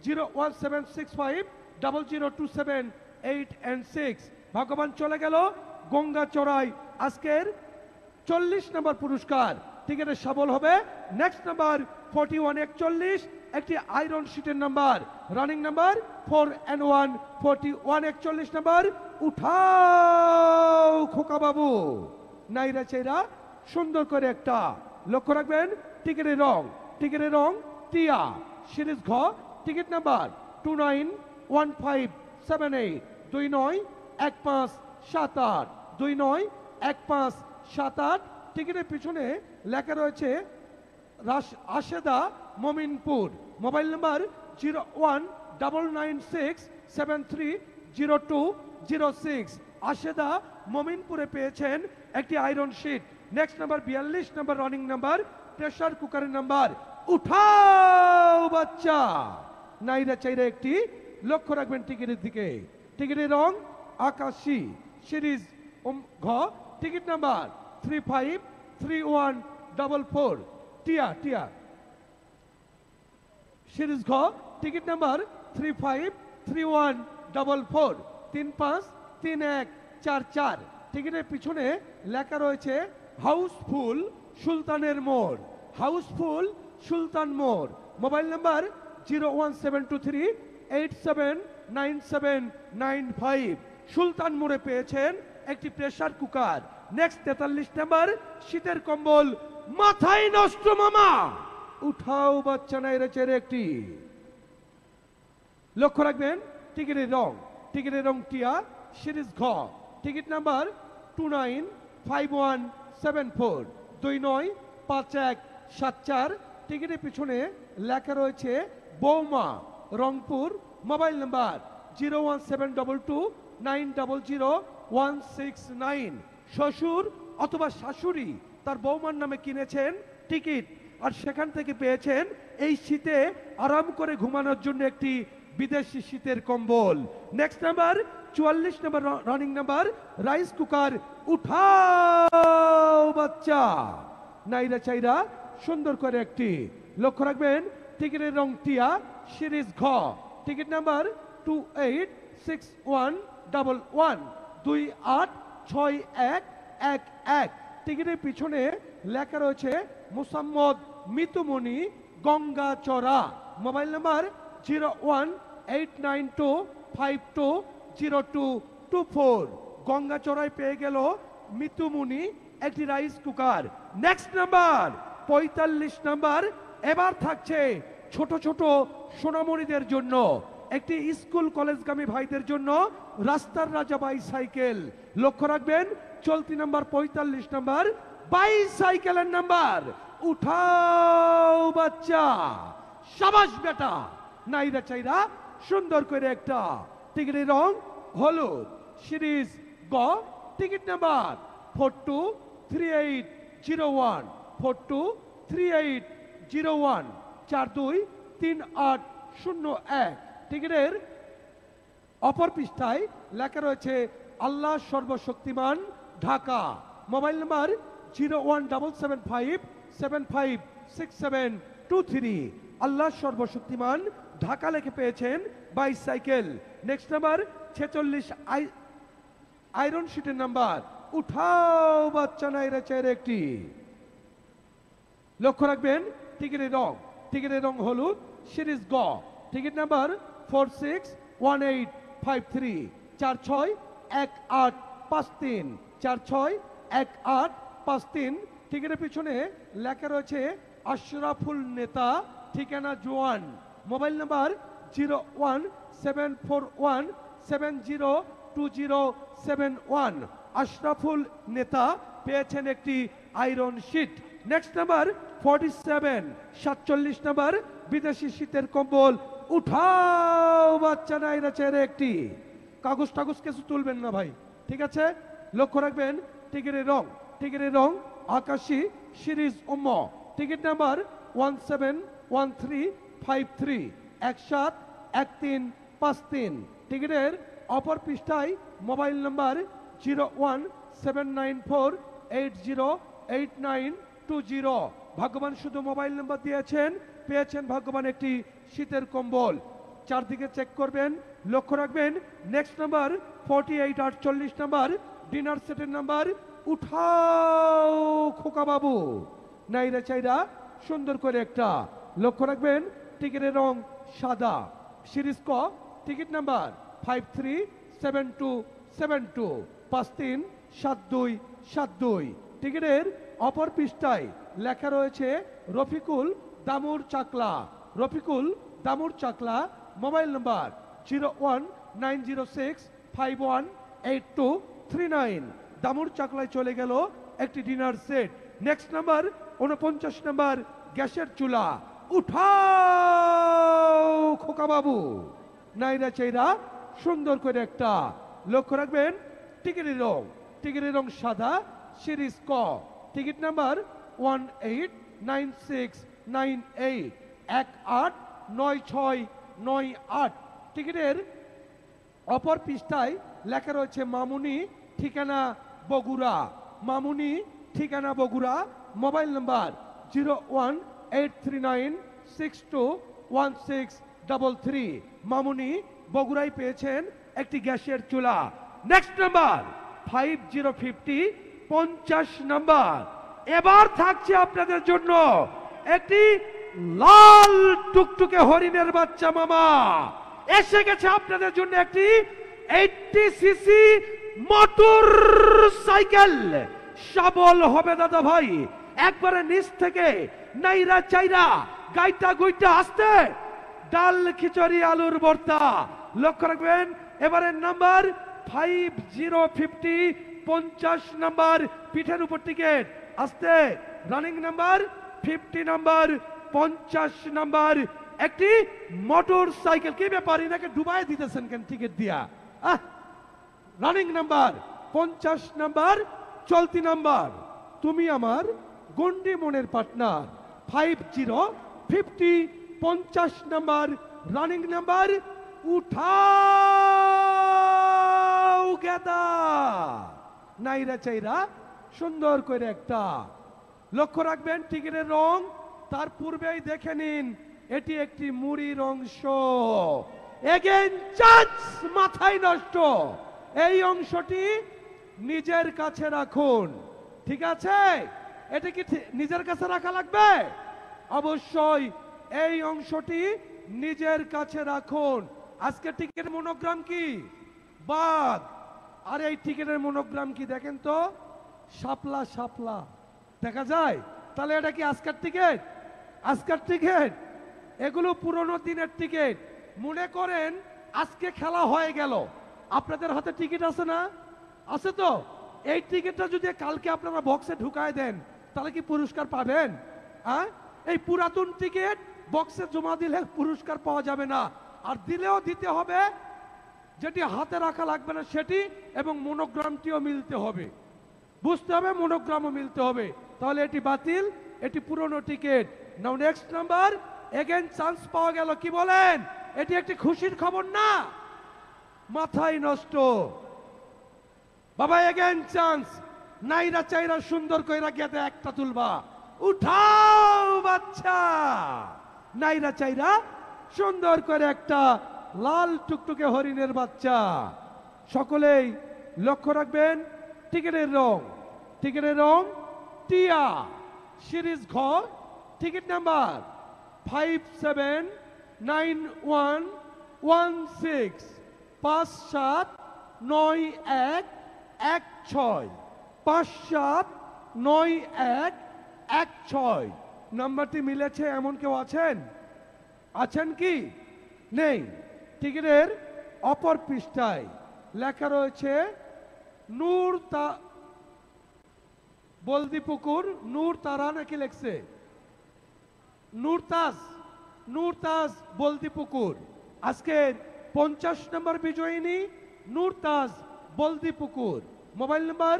Speaker 5: 01765002786। ভগবান চলে গেল গঙ্গা চড়াই। আজকের 40 নম্বর পুরস্কার টিকিটের সবল হবে। নেক্সট নাম্বার 4141 একটি আয়রন শিটের number. Running number 4N1 4141 number উঠাও খোকা বাবু। নাইরা চেরা সুন্দর করে একটা। লক্ষ্য রাখবেন টিকিটের রং, টিকিটের রং টিয়া। সিরিজ ঘ, টিকিট নাম্বার 291578 291578 291578। টিকিটের পিছনে লেখা রয়েছে আশেদা মমিনপুর। Mobile number 01996730206। আশেদা মমিনপুরে পেয়েছেন একটি iron sheet. Next number 42 number running number, pressure কুকারের নাম্বার। উঠাও বাচ্চা। নাইরা চাইরা একটি। লক্ষ্য রাখবেন টিকিটের দিকে। টিকিটের রং আকাশী। সিরিজ ঘ, টিকিট নাম্বার 353144। টিয়া টিয়া সিরিজ ঘ টিকিট নাম্বার 353144 353144। টিকিটের পিছনে লেখা রয়েছে হাউসফুল সুলতানের মোড়, হাউসফুল সুলতান মোড়। Mobile number 01723879795। সুলতান মোড়ে পেয়েছেন একটি প্রেসার কুকার। নেক্সট 43 নাম্বার শীতের কম্বল মাথায় নষ্ট মামা, উঠাও বাচ্চা নাইরা চেরে একটি। লক্ষ্য রাখবেন টিকিটের রং, টিকিটের রং টিয়া, সিরিজ ঘ টিকিট নাম্বার 295174 295174। টিকিটের পিছনে লেখা রয়েছে বৌমা রংপুর। Mobile number 01722900169। শ্বশুর অথবা শাশুড়ি তার বৌমার নামে কিনেছেন টিকিট, আর সেখান থেকে পেয়েছেন এই শীতে আরাম করে ঘুমানোর জন্য একটি বিদেশি শীতের কম্বল। Next number 44 number running number rice cooker, উঠাও বাচ্চা নাইরা চাইরা সুন্দর করে একটি। লক্ষ্য রাখবেন টিকিটের রং টিয়া, সিরিজ ঘ টিকিট নাম্বার 286111 286111। টিকিটের পিছনে লেখা রয়েছে মুসাম্মদ মিতুমণি গঙ্গাচড়া। Mobile number 01892520224। গঙ্গাচড়ায় পেয়ে গেল মিতুমণি একটি rice cooker. Next number 45 number এবার থাকছে ছোট ছোট সোনামণিদের জন্য, একটি স্কুল কলেজগামী ভাইদের জন্য রাস্তার রাজা বাইসাইকেল। লক্ষ্য রাখবেন চলতি নাম্বার 45 নাম্বার বাইসাইকেলের নাম্বার, উঠাও বাচ্চা সাবাস বেটা নাইরা চাইরা সুন্দর করে একটা। টিকিটের রং হলুদ, সিরিজ গ টিকিট নাম্বার 423801 423801 423801। টিকিটের অপর পৃষ্ঠায় লেখা রয়েছে আল্লাহ সর্বশক্তিমান ঢাকা। Mobile number 01775756723। আল্লাহ সর্বশক্তিমান ঢাকা লেখে পেয়েছেন বাইসাইকেল। নেক্সট নাম্বার 46 আয়রন শিটের নাম্বার, উঠাও বাচ্চা নাইরা চেয়ে একটি। লক্ষ্য রাখবেন টিকিটের রং, টিকিটের রং হলুদ, সিরিজ গ টিকিট নাম্বার 461853 461853 461853। টিকিটের পিছনে লেখা রয়েছে আশরাফুল নেতা, ঠিকানা জোয়ান। Mobile number 01741702071। আশরাফুল নেতা পেয়েছেন একটি iron sheet. Next number 47 47 number বিদেশি শীতের কম্বল, উঠাও বাচ্চা নাইরা চেয়ে একটি। কাগজ টাগজ কিছু তুলবেন না ভাই, ঠিক আছে? লক্ষ্য রাখবেন টিকিটের রং, টিকিটের রং আকাশী, সিরিজ উম্ম। Ticket number 171353 171353। টিকিটের অপর পৃষ্ঠায় মোবাইল নাম্বার 01794808920। ভাগ্যবান শুধু মোবাইল নাম্বার দিয়েছেন, পেয়েছেন ভাগ্যবান একটি শীতের কম্বল। চারদিকে চেক করবেন, লক্ষ্য রাখবেন নেক্সট নাম্বার 4848 নাম্বার ডিনার সেটের নাম্বার, উঠাও খোকা বাবু নাইরা চাইরা সুন্দর করে একটা। লক্ষ্য রাখবেন টিকিটের রং সাদা, সিরিজ ক টিকিট নাম্বার 537272 537272। টিকিটের অপর পৃষ্ঠায় লেখা রয়েছে রফিকুল দামুর চাকলা, রফিকুল দামুর চাকলা। Mobile number 01906518239। দামুর চাকলায় চলে গেল একটি dinner set. Next number 49 number গ্যাসের চুলা, উঠাও খোকা বাবু নাইরা চাইরা সুন্দর করে একটা। লক্ষ্য রাখবেন টিকিটের রং, টিকিটের রং সাদা, সিরিজ ক টিকিট নাম্বার 189698 189698। টিকিটের অপর পৃষ্ঠায় লেখা রয়েছে মামুনি, ঠিকানা বগুড়া, মামুনি ঠিকানা বগুড়া। Mobile number 1633। মামুনি বগুড়ায় পেয়েছেন একটি গ্যাসের চুলা। Next number 5050, 50 number. এবার থাকছে আপনাদের জন্য একটি লাল টুকটুকে হরিণের বাচ্চা মামা। এসে গেছে আপনাদের জন্য একটি 80 সিসি মোটর সাইকেল। সবল হবে দাদা ভাই, একবারে নিচ থেকে নাইরা চাইরা গাইটা গুইটা আসতে ডাল খিচুড়ি আলুর ভর্তা। লক্ষ্য রাখবেন এবারের নাম্বার 5050, 50 নাম্বার। পিঠের উপর টিকেট আসতে। Running number 50 number, 50 number. একটি মোটর সাইকেল। কি ব্যাপার, এনাকে ডুবাই দিতেছেন কেন টিকিট দিয়া? রানিং নাম্বার 50 নাম্বার, চলতি নাম্বার। তুমি আমার গন্ডি মনের পার্টনার। 5050, 50 number running number. উঠাও গেদা নাইরা চাইরা সুন্দর করে একটা। লক্ষ্য রাখবেন টিকিটের রং, তার পূর্বেই দেখে নিন এটি একটি মুড়ির অংশ। এগেন চান্স, মাথায় নষ্ট। এই অংশটি নিজের কাছে রাখুন, ঠিক আছে? এটা কি নিজের কাছে রাখা লাগবে? অবশ্যই এই অংশটি নিজের কাছে রাখুন। আজকে টিকিটের মনোগ্রাম কি? বাঘ। আর এই টিকিটের মনোগ্রাম কি দেখেন তো, শাপলা শাপলা দেখা যায়। তাহলে এটা কি আজকের টিকিট? আজকের টিকিট। এগুলো পুরনো দিনের টিকিট। মনে করেন আজকে খেলা হয়ে গেল, আপনাদের হাতে টিকিট আছে না? আছে তো? এই টিকিটটা যদি কালকে আপনারা বক্সে ঢুকায় দেন তাহলে কি পুরস্কার পাবেন? এই পুরাতন টিকিট বক্সে জমা দিলে পুরস্কার পাওয়া যাবে না, আর দিলেও দিতে হবে যেটি হাতে রাখা লাগবে না সেটি, এবং মনোগ্রামটিও মিলতে হবে। বুঝতে হবে, মনোগ্রামও মিলতে হবে, তাহলে এটি বাতিল, এটি পুরনো টিকিট। নাও নেক্সট নাম্বার। এগেন চান্স পাওয়া গেল। কি বলেন? এটি একটি খুশির খবর না? মাথায় নষ্ট বাবা। এগেন চান্স, নাইরা চাইরা সুন্দর কইরা গেতে একটা তুলবা। উঠাও বাচ্চা, নাইরা চাইরা সুন্দর করে একটা লাল টুকটুকে হরিণের বাচ্চা। সকলেই লক্ষ্য রাখবেন টিকিটের রং। টিকিটের রং টিয়া। সিরিজ ঘ। Ticket number 579116, 579116, 579116। নাম্বারটি মিলেছে এমন কেউ আছেন? আছেন কি? নেই। টিকিটের অপর পৃষ্ঠায় লেখা রয়েছে নূর বলদিপুকুর নূর তারা নাকি লেখছে নূরতাজ, নূরতাজ বলদিপুকুর। আজকের 50 নম্বর বিজয়িনী নূরতাজ বলদিপুকুর। Mobile number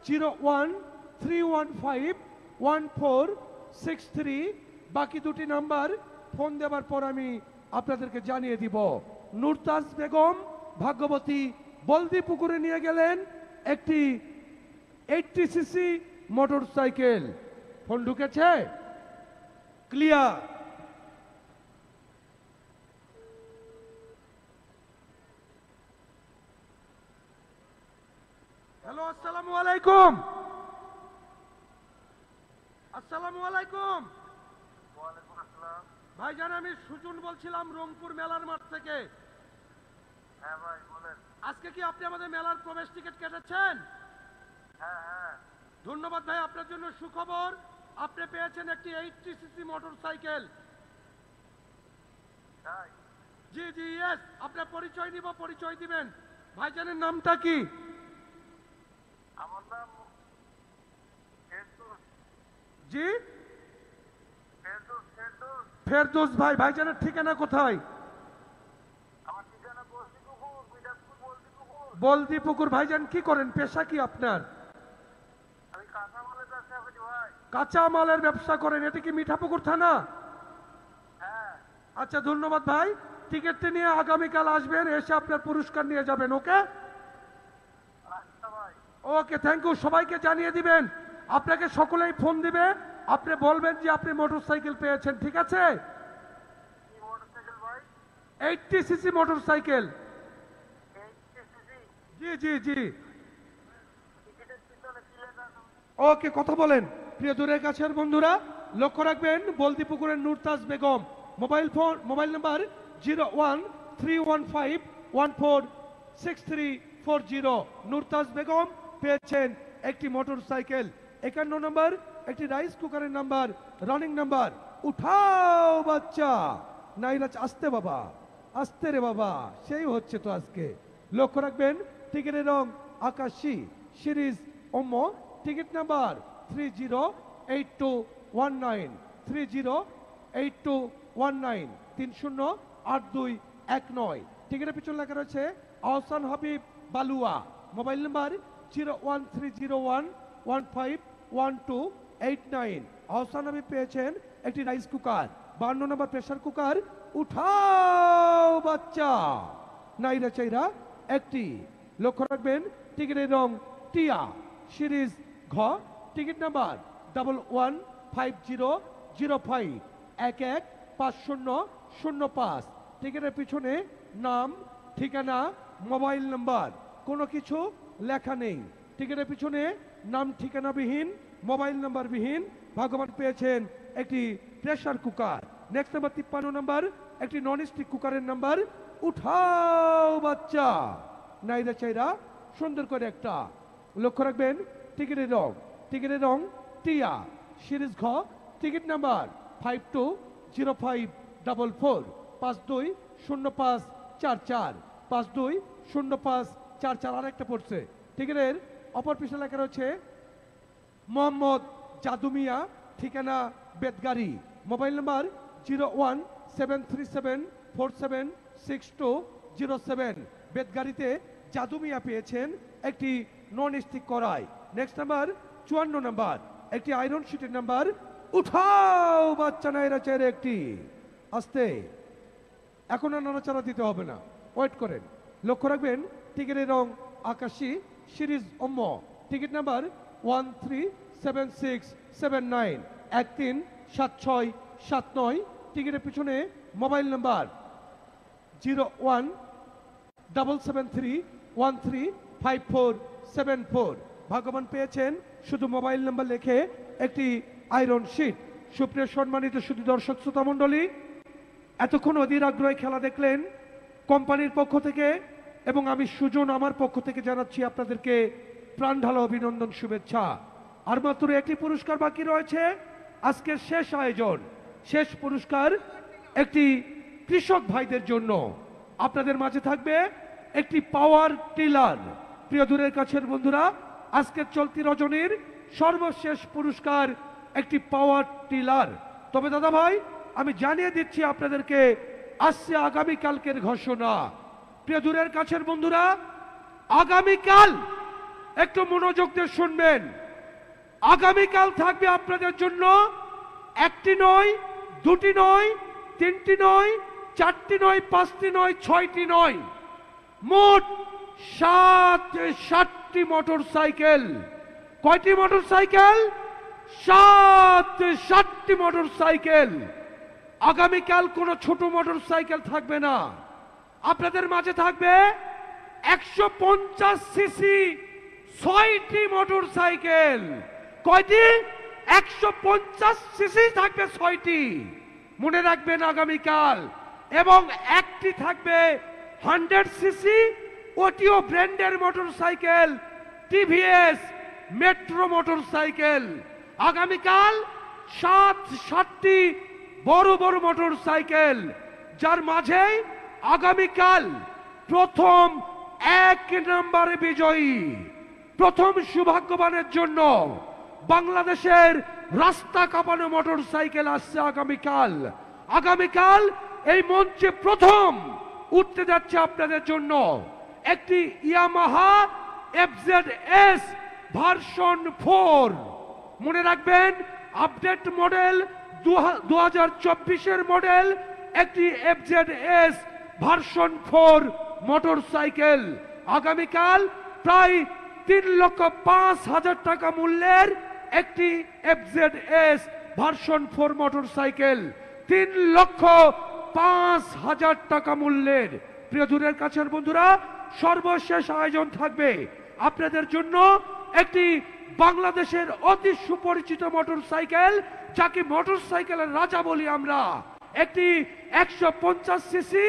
Speaker 5: 0131514663। বাকি দুটি নাম্বার ফোন দেওয়ার পর আমি আপনাদেরকে জানিয়ে দিব। নূরতাজ বেগম ভাগ্যবতী বলদিপুকুরে নিয়ে গেলেন একটি 80 সিসি মোটর সাইকেল। ফোন ঢুকেছে? ক্লিয়ার। হ্যালো, আসসালামু আলাইকুম। আসসালামু আলাইকুম
Speaker 4: ওয়ালাইকুম আসসালাম।
Speaker 5: ভাইজান, আমি সুজন বলছিলাম রংপুর মেলার মাঠ থেকে।
Speaker 4: হ্যাঁ ভাই বলেন।
Speaker 5: আজকে কি আপনি আমাদের মেলার প্রবেশ টিকিট কেটেছেন?
Speaker 4: হ্যাঁ হ্যাঁ।
Speaker 5: ধন্যবাদ ভাই, আপনার জন্য সুখবর। আপনি পেয়েছেন একটি 80 সিসি মোটর সাইকেল।
Speaker 4: তাই?
Speaker 5: জি জি ইয়েস। আপনার পরিচয় নিব, পরিচয় দিবেন। ভাইজানের নামটা কি?
Speaker 4: আমার নাম ফেরদৌস।
Speaker 5: জি
Speaker 4: ফেরদৌস। ফেরদৌস।
Speaker 5: ফেরদৌস ভাই। ভাইজানের ঠিকানা কোথায়?
Speaker 4: আমার ঠিকানা বলদিপুকুর, বিরাটপুর বলদিপুকুর।
Speaker 5: বলদিপুকুর। ভাইজান কি করেন, পেশা কি আপনার?
Speaker 4: আমি কাঁচামালের ব্যবসা করি ভাই।
Speaker 5: কাঁচা মালের ব্যবসা করেন। এটা কি মিঠাপুকুর থানা?
Speaker 4: হ্যাঁ।
Speaker 5: আচ্ছা ধন্যবাদ ভাই। টিকিটটি নিয়ে আগামীকাল আসবেন, এসে আপনার পুরস্কার নিয়ে যাবেন। ওকে
Speaker 4: আচ্ছা ভাই।
Speaker 5: ওকে, থ্যাংক ইউ। সবাইকে জানিয়ে দিবেন, আপনাকে সকলেই ফোন দিবে, আপনি বলবেন যে আপনি মোটরসাইকেল পেয়েছেন, ঠিক আছে?
Speaker 4: কি
Speaker 5: 80 সিসি মোটরসাইকেল। জি জি জি।
Speaker 4: টিকিটের পিছনে কি লেখা আছে?
Speaker 5: ওকে, কথা বলেন। প্রিয় দূরের কাছের বন্ধুরা লক্ষ্য রাখবেন, বলদিপুকুরের নুরতাজ বেগম, মোবাইল নাম্বার 0131414634। নুরতাজ বেগম পেয়েছেন একটি মোটরসাইকেল। 51 নম্বর একটি রাইস কুকারের নাম্বার, রানিং নাম্বার। উঠাও বাচ্চা, নাইরাজ আসতে বাবা, আসতে রে বাবা, সেই হচ্ছে তো আজকে। লক্ষ্য রাখবেন, টিকিটের রং আকাশী, সিরিজ ওম, টিকিট নাম্বার 308219, 308219, 308219। টিকিটের পিছনে লেখা রয়েছে আহসান হাবিব বালুয়া, মোবাইল নাম্বার 01301151289। আহসান হাবিব পেয়েছেন একটি রাইস কুকার। 52 নম্বর প্রেসার কুকার। উঠাও বাচ্চা, নাইরা চাইরা একটি। লক্ষ্য রাখবেন, টিকিটের রং টিয়া, সিরিজ ঘ, টিকিট নাম্বার 115005, 115005। টিকিটের পিছনে নাম, ঠিকানা, মোবাইল নাম্বার, কোনো কিছু লেখা নেই। টিকিটের পিছনে নাম ঠিকানাবিহীন, মোবাইল নাম্বারবিহীন। ভাগ্যবান পেয়েছেন একটি প্রেসার কুকার। নেক্সট নাম্বার 53 নম্বর একটি নন স্টিক কুকারের নাম্বার। উঠাও বাচ্চা, নাইরা চাইরা সুন্দর করে একটা। লক্ষ্য রাখবেন, টিকিটের রং টিয়া, সিরিজ ঘ, টিকিট নাম্বার 520544, 520544, 520544। আরেকটা পড়ছে। টিকিটের অপর পিছনে লেখা রয়েছে মোহাম্মদ জাদুমিয়া, ঠিকানা বেদগাড়ি, মোবাইল নাম্বার 01737476207। বেদগাড়িতে জাদুমিয়া পেয়েছেন একটি নন স্টিক কড়াই। নেক্সট নাম্বার 54 নম্বর একটি আয়রন শিটের নাম্বার। উঠাও বাচ্চা, নাইরা চেয়ারে একটি। আস্তে, এখন আর নাড়াচাড়া দিতে হবে না, ওয়েট করেন। লক্ষ্য রাখবেন, টিকিটের রং আকাশী, সিরিজ ওম, টিকিট নাম্বার 137679, 137679। টিকিটের পিছনে মোবাইল নাম্বার 01773135474। ভাগ্যবান পেয়েছেন শুধু মোবাইল নাম্বার লিখে একটি আয়রন শিট। সুপ্রিয় সম্মানিত শুধু দর্শক শ্রোতা মণ্ডলী, এতক্ষণ অধীর আগ্রহে খেলা দেখলেন কোম্পানির পক্ষ থেকে, এবং আমি সুজন আমার পক্ষ থেকে জানাচ্ছি আপনাদেরকে প্রাণ ঢালা অভিনন্দন, শুভেচ্ছা। আর মাত্র একটি পুরস্কার বাকি রয়েছে, আজকের শেষ আয়োজন, শেষ পুরস্কার একটি কৃষক ভাইদের জন্য। আপনাদের মাঝে থাকবে একটি পাওয়ার টিলার। প্রিয় দূরের কাছের বন্ধুরা, আজকের চলতি রজনীর সর্বশেষ পুরস্কার একটি পাওয়ার টিলার। তবে দাদা ভাই, আমি জানিয়ে দিচ্ছি আপনাদেরকে, আসছে আগামীকালকের ঘোষণা। প্রিয় দূরের কাছের বন্ধুরা, আগামীকাল একটু মনোযোগ দিয়ে শুনবেন। আগামীকাল থাকবে আপনাদের জন্য একটি নয়, দুটি নয়, তিনটি নয়, চারটি নয়, পাঁচটি নয়, ছয়টি নয়, মোট 7টি মোটরসাইকেল। কয়টি মোটরসাইকেল? 7টি মোটরসাইকেল। আগামীকাল কোনো ছোট মোটরসাইকেল থাকবে না, আপনাদের মাঝে থাকবে 150 সিসি 6টি মোটরসাইকেল। কয়টি? 150 সিসি থাকবে 6টি, মনে রাখবেন আগামীকাল। এবং একটি থাকবে 100 সিসি ওটিও ব্র্যান্ডের মোটরসাইকেল, টিভিএস মেট্রো মোটরসাইকেল। আগামীকাল 7টি বড় বড় মোটরসাইকেল, যার মাঝে আগামীকাল প্রথম 1 নম্বরে বিজয়ী, প্রথম সৌভাগ্যবানের জন্য বাংলাদেশের রাস্তা কাঁপানো মোটরসাইকেল আসছে আগামীকাল। আগামীকাল এই মঞ্চে প্রথম উঠতে যাচ্ছে আপনাদের জন্য একটি ইয়ামাহা FZS ভার্সন 4। মনে রাখবেন, আপডেট মডেল 2024-এর মডেল একটি FZS ভার্সন 4 মোটরসাইকেল। আগামীকাল প্রায় 3,05,000 টাকা মূল্যের একটি FZS ভার্সন 4 মোটরসাইকেল, 5,000 টাকা মূল্যের। প্রিয় দূরের কাছের বন্ধুরা, সর্বশেষ আয়োজন থাকবে আপনাদের জন্য একটি বাংলাদেশের অতি সুপরিচিত মোটরসাইকেল, যাকে মোটরসাইকেলের রাজা বলি আমরা, একটি 150 সিসি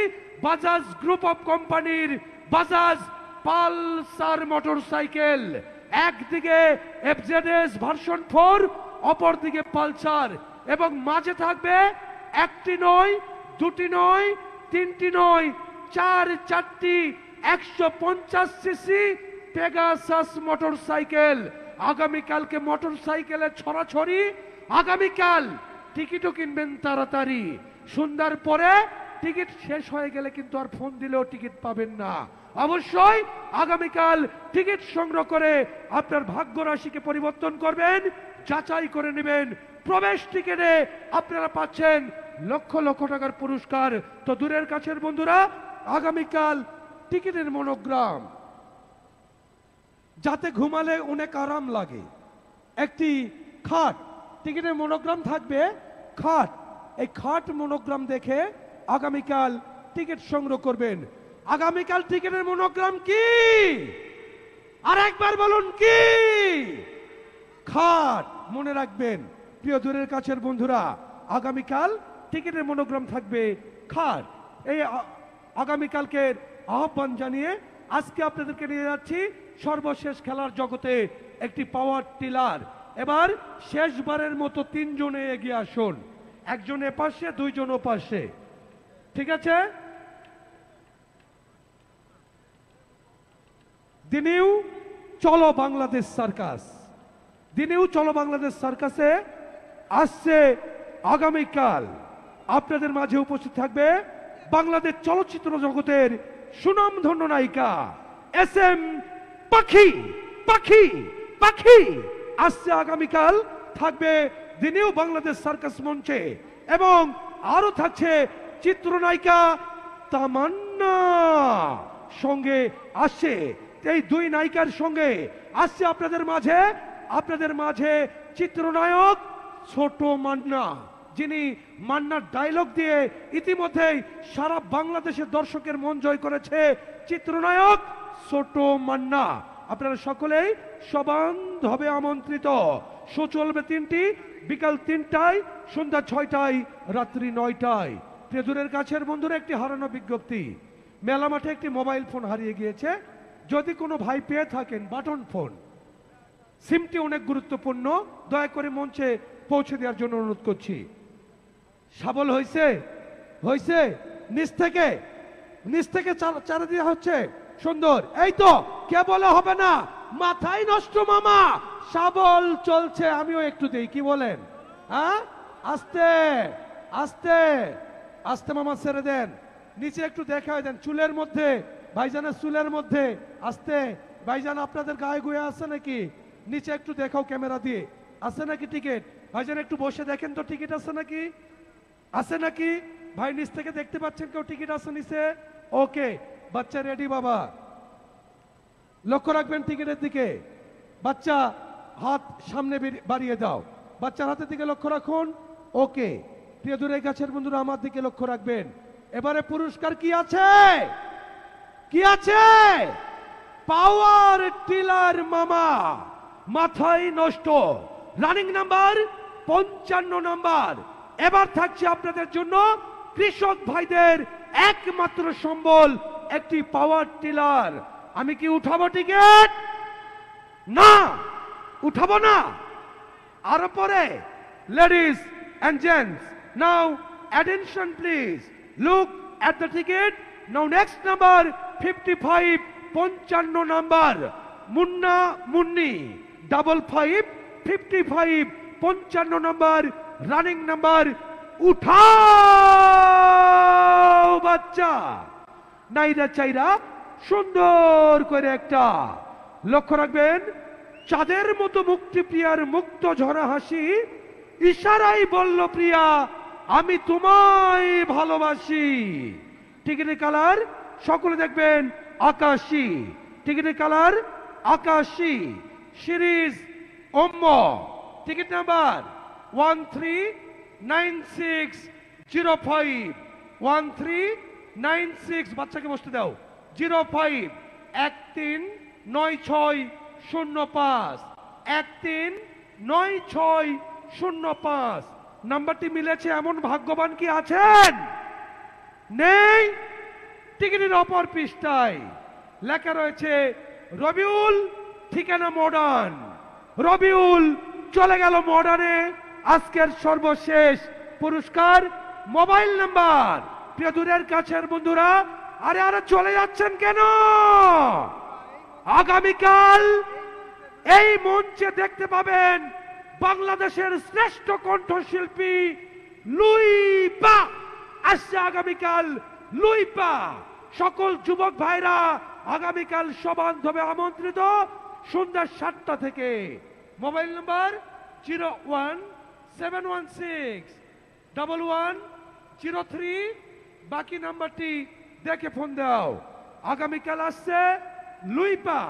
Speaker 5: বাজাজ গ্রুপ অফ কোম্পানির বাজাজ পালসার মোটরসাইকেল। একদিকে এফজেডএস ভার্সন 4, অপরদিকে পালসার, এবং মাঝে থাকবে একটি নয়, দুটি নয়, তিনটি নয়, চারটি 150 সিসি পেগাসাস মোটরসাইকেল। আগামীকালকে মোটরসাইকেলের ছড়াছড়ি। আগামীকাল টিকিটও কিনবেন তাড়াতাড়ি। সন্ধ্যার পরে টিকিট শেষ হয়ে গেলে কিন্তু আর ফোন দিলেও টিকিট পাবেন না। অবশ্যই আগামীকাল টিকিট সংগ্রহ করে আপনার ভাগ্য রাশিকে পরিবর্তন করবেন, যাচাই করে নেবেন। প্রবেশ টিকিটে আপনারা পাচ্ছেন লক্ষ লক্ষ টাকার পুরস্কার। তো দূরের কাছের বন্ধুরা, আগামীকাল টিকিটের মনোগ্রাম, যাতে ঘুমালে অনেক আরাম লাগে, একটি খাট, টিকিটের মনোগ্রাম থাকবে খাট। এই খাট মনোগ্রাম দেখে আগামীকাল টিকিট সংগ্রহ করবেন। আগামীকাল টিকিটের মনোগ্রাম কি? আর একবার বলুন কি? খাট। মনে রাখবেন প্রিয় দূরের কাছের বন্ধুরা, আগামীকাল টিকিটের মনোগ্রাম থাকবে খাট। এই আগামীকালকের আহ্বান জানিয়ে আজকে আপনাদেরকে নিয়ে যাচ্ছি সর্বশেষ খেলার জগতে একটি পাওয়ার টিলার। এবার শেষবারের মতো 3 জনে এগিয়ে আসুন, একজন এপাশে, 2 জন ওপাশে, ঠিক আছে? দিনেও চলো বাংলাদেশ সার্কাস, দিনেও চলো বাংলাদেশ সার্কাসে আসছে আগামীকাল। আপনাদের মাঝে উপস্থিত থাকবে বাংলাদেশ চলচ্চিত্র জগতের সুনামধন্য নায়িকা SM পাখি। পাখি পাখি আসছে আগামীকাল, থাকবে দিনেও বাংলাদেশ সার্কাস মঞ্চে। এবং আরো থাকছে চিত্রনায়িকা তামান্না, সঙ্গে আসছে এই 2 নায়িকার সঙ্গে আসছে আপনাদের মাঝে চিত্রনায়ক ছোট মান্না, যিনি মান্নার ডায়লগ দিয়ে ইতিমধ্যেই সারা বাংলাদেশের দর্শকের মন জয় করেছে। চিত্রনায়ক ছোট মান্না, আপনারা সকলেই সবান্ধবে আমন্ত্রিত। শো চলবে 3টি, বিকাল 3টায়, সন্ধ্যা 6টায়, রাত্রি 9টায়। প্রিয় দূরের কাছের বন্ধুরা, একটি হারানো বিজ্ঞপ্তি। মেলা মাঠে একটি মোবাইল ফোন হারিয়ে গিয়েছে। যদি কোনো ভাই পেয়ে থাকেন বাটন ফোন, সিমটি অনেক গুরুত্বপূর্ণ, দয়া করে মঞ্চে পৌঁছে দেওয়ার জন্য অনুরোধ করছি। সাবল হয়েছে নিচ থেকে চারা দেওয়া হচ্ছে। সুন্দর, এই তো, কে বলে হবে না, মাথায় নষ্ট মামা, সাবল চলছে। আমিও একটু দেই, কি বলেন? হ্যাঁ, আস্তে আস্তে আস্তে মামা, ছেড়ে দেন, নিচে একটু দেখায় দেন, চুলের মধ্যে, ভাইজানের চুলের মধ্যে আস্তে। ভাইজান আপনাদের গায়ে গুয়ে আছে নাকি? নিচে একটু দেখাও ক্যামেরা দিয়ে, আছে নাকি টিকিট? ভাইজান একটু বসে দেখেন তো টিকিট আছে নাকি, আছে নাকি? ভাই নিচ থেকে দেখতে পাচ্ছেন কেউ টিকিট আছে নিচে? ওকে, বাচ্চা রেডি বাবা, লক্ষ্য রাখবেন টিকিটের দিকে। বাচ্চা হাত সামনে বাড়িয়ে দাও, বাচ্চার হাতের দিকে লক্ষ্য রাখুন। ওকে, প্রিয় দূরের কাছের বন্ধুরা আমার দিকে লক্ষ্য রাখবেন। এবারে পুরস্কার কি আছে? কি আছে? পাওয়ার টিলার মামা, মাথায় নষ্ট, রানিং নাম্বার 55 নাম্বার। এবার থাকছে আপনাদের জন্য কৃষক ভাইদের একমাত্র সম্বল, একটি পাওয়ার টিলার। আমি কি উঠাবো টিকিট? না, উঠাবো না। আরো পরে, ladies and gents, now attention please, look at the ticket. Now next number 55, 55 number, Munna Munni, 55 55 55 number, running number. উঠাও বাচ্চা, নাইরা চাইরা সুন্দর করে একটা, লক্ষ্য রাখবেন চাঁদের মতো মুক্তি প্রিয়ার মুক্ত ঝরা হাসি, ইশারাই বলল প্রিয়া আমি তোমায় ভালোবাসি। টিকিটের কালার সকলে দেখবেন আকাশী, টিকিটের কালার আকাশী। সিরিজ ওম্ম, টিকিট নাম্বার 139605, 1396, বাচ্চাকে বসতে দাও। 05139605, 139605। নাম্বারটি মিলেছে এমন ভাগ্যবান কি আছেন? নেই। টিকিটের অপর পৃষ্ঠায় লেখা রয়েছে রবিউল, ঠিকানা মডার্ন। রবিউল চলে গেল মডার্নে। আজকের সর্বশেষ পুরস্কার মোবাইল নাম্বার। প্রিয় দূরের কাছের বন্ধুরা, আরে আরে চলে যাচ্ছেন কেন? আগামীকাল এই মঞ্চে দেখতে পাবেন বাংলাদেশের শ্রেষ্ঠ কণ্ঠশিল্পী লুইপা আসছে আগামীকাল। লুইপা, সকল যুবক ভাইরা আগামীকাল সবান্ধবে আমন্ত্রিত সন্ধ্যা 7টা থেকে। Mobile number 017161103। বাকি নাম্বারটি দেখে ফোন দাও। আগামীকাল আসছে লুইপা।